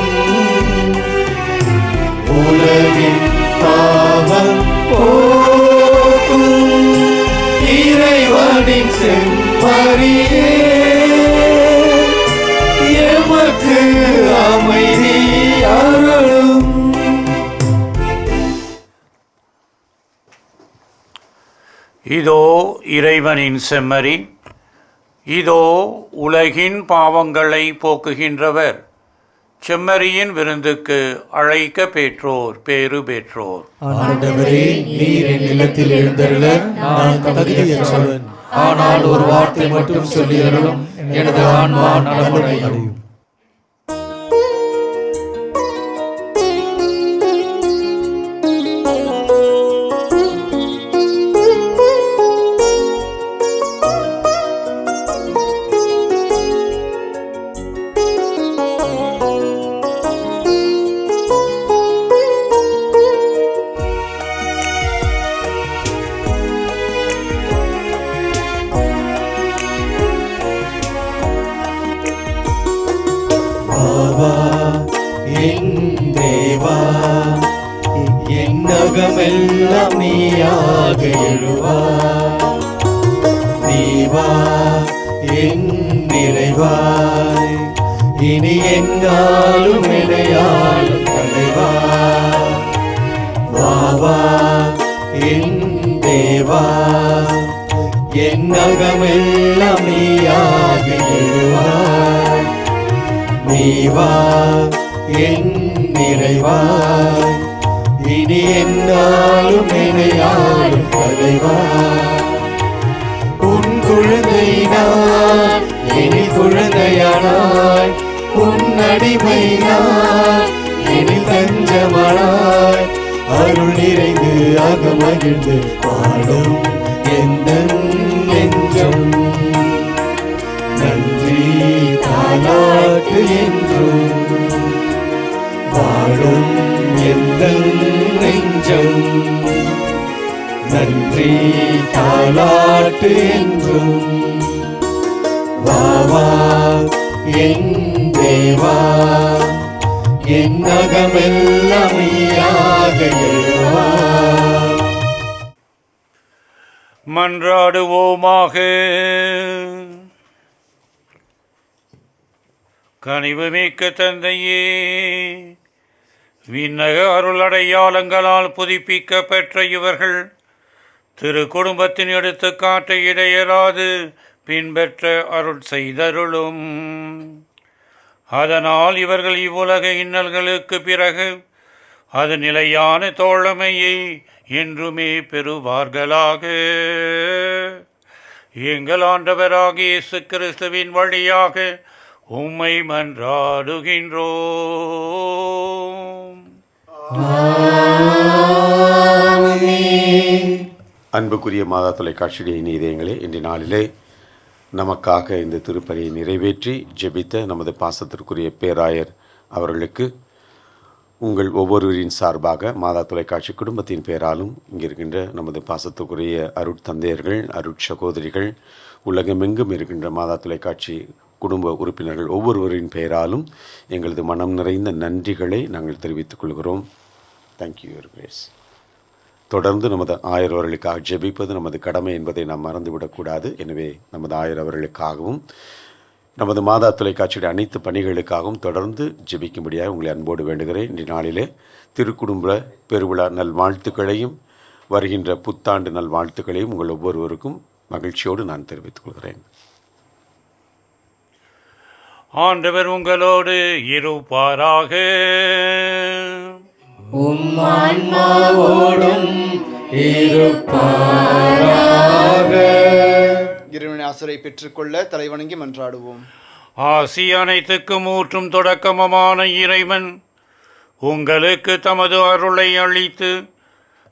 உலகின் பாவம் போக்கும் இறைவனின் செம்மறியே, எமக்கு அமைதி அருளும். இதோ இறைவனின் செம்மறி, இதோ உலகின் பாவங்களை போக்குகின்றவர். செம்மறியின் விருந்துக்கு அழைக்க பெற்றோர் பேறு பெற்றோர். ஆண்டவரே, நீர் என் இல்லத்தில் எழுந்தருள நான் தகுதியற்றவன். ஆனால் ஒரு வார்த்தை மட்டும் சொல்லியருளும், எனது ஆன்மா நலமடையும். எல்லாம் நீயாக எழுவாய். நீவா என் நிறைவாய், இனி என்னாலும் இணையாலும் தலைவா. வாவா என் தேவா, தேவா என் அகமெல்லாம் நீயாகி எழுவாய். நீவா என் நிறைவாய், இனி என்னாலும் நினையாடும் தலைவா. உன் குழந்தை நான், எனில் குழந்தையானாய். உன் அடிமை நான், எனில் தஞ்சமானாய். அருள் நிறைந்து அகமகிழ்ந்து பாடும் எந்த நெஞ்சம் நன்றி தாலாட்டு என்றும் பாடும் எந்த நெஞ்சம் நன்றி தாலாட்டு என்றும். வாவா என் தேவா என் அகமெல்லாம் நீயாக எழுவாய். மன்றாடுவோமாக. கனிவுமிக்க தந்தையே, விண்ணக அருள் அடையாளங்களால் புதுப்பிக்க பெற்ற இவர்கள் திரு குடும்பத்தின் எடுத்துக்காட்டை இடையராது பின்பற்ற அருள் செய்தருளும். அதனால் இவர்கள் இவ்வுலக இன்னல்களுக்கு பிறகு அது நிலையான தோழமையை என்றுமே பெறுவார்களாக. எங்கள் ஆண்டவராகிய இயேசு கிறிஸ்துவின் வழியாக உம்மை மன்றாடுகின்றோம். அன்புக்குரிய மாதா தொலைக்காட்சியுடைய இதயங்களே, இன்றைய நாளிலே நமக்காக இந்த திருப்பலியை நிறைவேற்றி ஜெபித்த நமது பாசத்திற்குரிய பேராயர் அவர்களுக்கு உங்கள் ஒவ்வொருவரின் சார்பாக மாதா தொலைக்காட்சி குடும்பத்தின் பெயராலும் இங்கே இருக்கின்ற நமது பாசத்துக்குரிய அருட்தந்தையர்கள், அருட்சகோதரிகள், உலகமெங்கும் இருக்கின்ற மாதா தொலைக்காட்சி குடும்ப உறுப்பினர்கள் ஒவ்வொருவரின் பெயராலும் எங்களது மனம் நிறைந்த நன்றிகளை நாங்கள் தெரிவித்துக் கொள்கிறோம். Thank you your grace. தொடர்ந்து நமது ஆயர் அவர்களுக்காக ஜெபிப்பது நமது கடமை என்பதை நாம் மறந்துவிடக்கூடாது. எனவே நமது ஆயர் அவர்களுக்காகவும் நமது மாதா தொலைக்காட்சியுடைய அனைத்து பணிகளுக்காகவும் தொடர்ந்து ஜெபிக்கும்படியாக உங்களை அன்போடு வேண்டுகிறேன். இன்றைய நாளிலே திருக்குடும்ப பெருவிழா நல்வாழ்த்துக்களையும் வருகின்ற புத்தாண்டு நல்வாழ்த்துக்களையும் உங்கள் ஒவ்வொருவருக்கும் மகிழ்ச்சியோடு நான் தெரிவித்துக் கொள்கிறேன். ஆண்டவர் உங்களோடு இருப்பாராக. உம்மான்மாவோடும் இருப்பாராக. இறைவனின் ஆசிரை பெற்றுக்கொள்ள தலைவணங்கி மன்றாடுவோம். ஆசி அனைத்துக்கும் ஊற்றும் தொடக்கமுமான இறைவன் உங்களுக்கு தமது அருளை அளித்து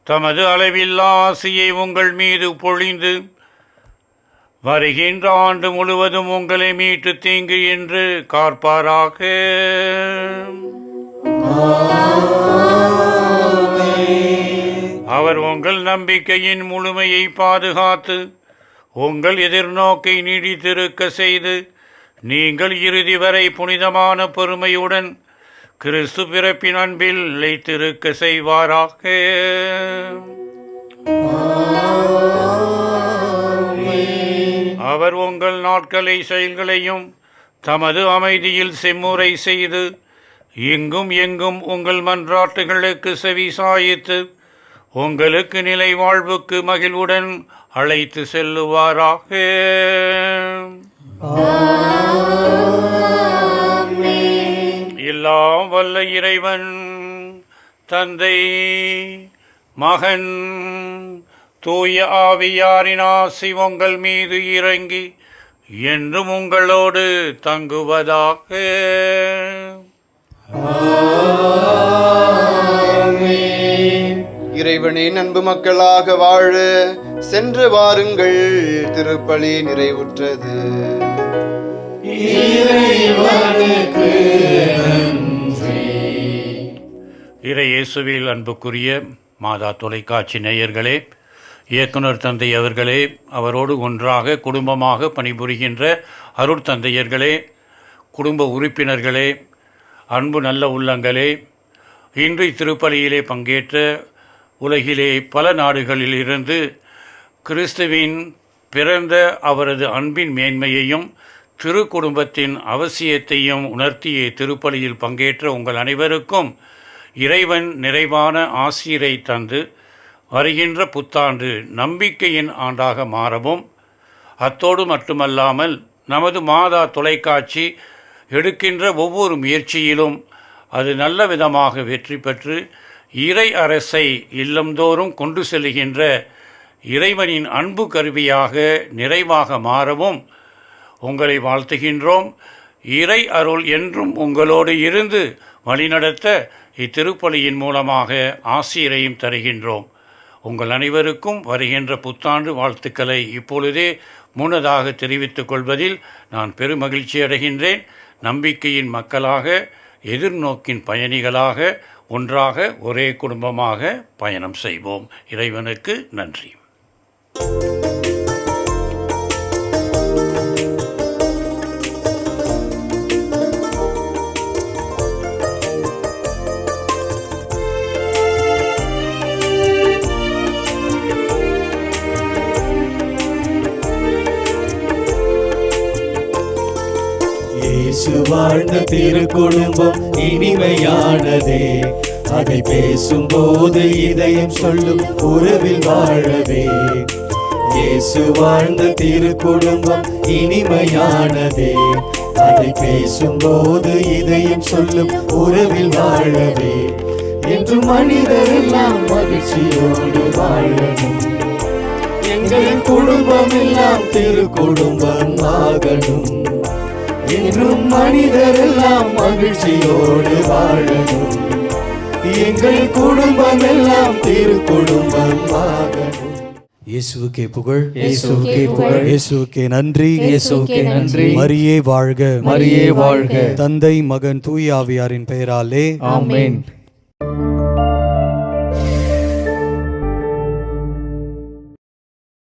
தமது அளவில்லா ஆசியை உங்கள் மீது பொழிந்து வருகின்ற ஆண்டு முழுவதும் உங்களை மீட்டு தீங்கு என்று காப்பாராக. அவர் உங்கள் நம்பிக்கையின் முழுமையை பாதுகாத்து உங்கள் எதிர்நோக்கை நீடித்திருக்க செய்து நீங்கள் இறுதி வரை புனிதமான பொறுமையுடன் கிறிஸ்து பிறப்பின் அன்பில் நிலைத்திருக்க செய்வாராக. அவர் உங்கள் நாட்களை செயல்களையும் தமது அமைதியில் செம்முறை செய்து இங்கும் எங்கும் உங்கள் மன்றாட்டுகளுக்கு செவி சாய்த்து உங்களுக்கு நிலை வாழ்வுக்கு மகிழ்வுடன் அழைத்து செல்லுவாராக. எல்லாம் வல்ல இறைவன் தந்தை, மகன், தூய ஆவியாரின் ஆசி உங்கள் மீது இறங்கி என்றும் உங்களோடு தங்குவதாக. இறைவனின் அன்பு மக்களாக வாழ சென்று வாருங்கள், திருப்பலி நிறைவுற்றது. இறையேசுவில் அன்புக்குரிய மாதா தொலைக்காட்சி நேயர்களே, இயக்குனர் தந்தை அவர்களே, அவரோடு ஒன்றாக குடும்பமாக பணிபுரிகின்ற அருட்தந்தையர்களே, குடும்ப உறுப்பினர்களே, அன்பு நல்ல உள்ளங்களே, இன்று திருப்பலியிலே பங்கேற்ற உலகிலே பல நாடுகளில் இருந்து கிறிஸ்துவின் பிறந்த அவரது அன்பின் மேன்மையையும் திரு குடும்பத்தின் அவசியத்தையும் உணர்த்திய திருப்பலியில் பங்கேற்ற உங்கள் அனைவருக்கும் இறைவன் நிறைவான ஆசிரை தந்து வருகின்ற புத்தாண்டு நம்பிக்கையின் ஆண்டாக மாறவும், அத்தோடு மட்டுமல்லாமல் நமது மாதா தொலைக்காட்சி எடுக்கின்ற ஒவ்வொரு முயற்சியிலும் அது நல்ல விதமாக வெற்றி பெற்று இறை அரசை இல்லந்தோறும் கொண்டு செல்கின்ற இறைவனின் அன்பு கருவியாக நிறைவாக மாறவும் உங்களை வாழ்த்துகின்றோம். இறை அருள் என்றும் உங்களோடு இருந்து வழிநடத்த இத்திருப்பலியின் மூலமாக ஆசிரையும் தருகின்றோம். உங்கள் அனைவருக்கும் வருகின்ற புத்தாண்டு வாழ்த்துக்களை இப்பொழுதே முன்னதாக தெரிவித்துக் கொள்வதில் நான் பெருமகிழ்ச்சி அடைகின்றேன். நம்பிக்கையின் மக்களாக, எதிர்நோக்கின் பயணிகளாக ஒன்றாக ஒரே குடும்பமாக பயணம் செய்வோம். இறைவனுக்கு நன்றி. இயேசு வாழ்ந்த திருக்குடும்பம் இனிமையானதே, அதை பேசும்போது இதயம் சொல்லும் உறவில் வாழவே. இயேசு வாழ்ந்த திருக்குடும்பம் இனிமையானதே, அதை பேசும்போது இதயம் சொல்லும் உறவில் வாழவே. என்று மனிதரெல்லாம் மகிழ்ச்சியோடு வாழணும், எங்கள் குடும்பம் எல்லாம் திருக்குடும்பம் ஆகணும். என்றும் மனிதரெல்லாம் மகிழ்ச்சியோடு வாழணும், எங்கள் குடும்பம் எல்லாம் திருக்குடும்பம் ஆகணும். இயேசுவுக்கே புகழ், இயேசுவுக்கே புகழ், இயேசுவுக்கே நன்றி, இயேசுவுக்கே நன்றி. மரியே வாழ்க, மரியே வாழ்க. தந்தை, மகன், தூய ஆவியாரின் பெயராலே ஆமென்.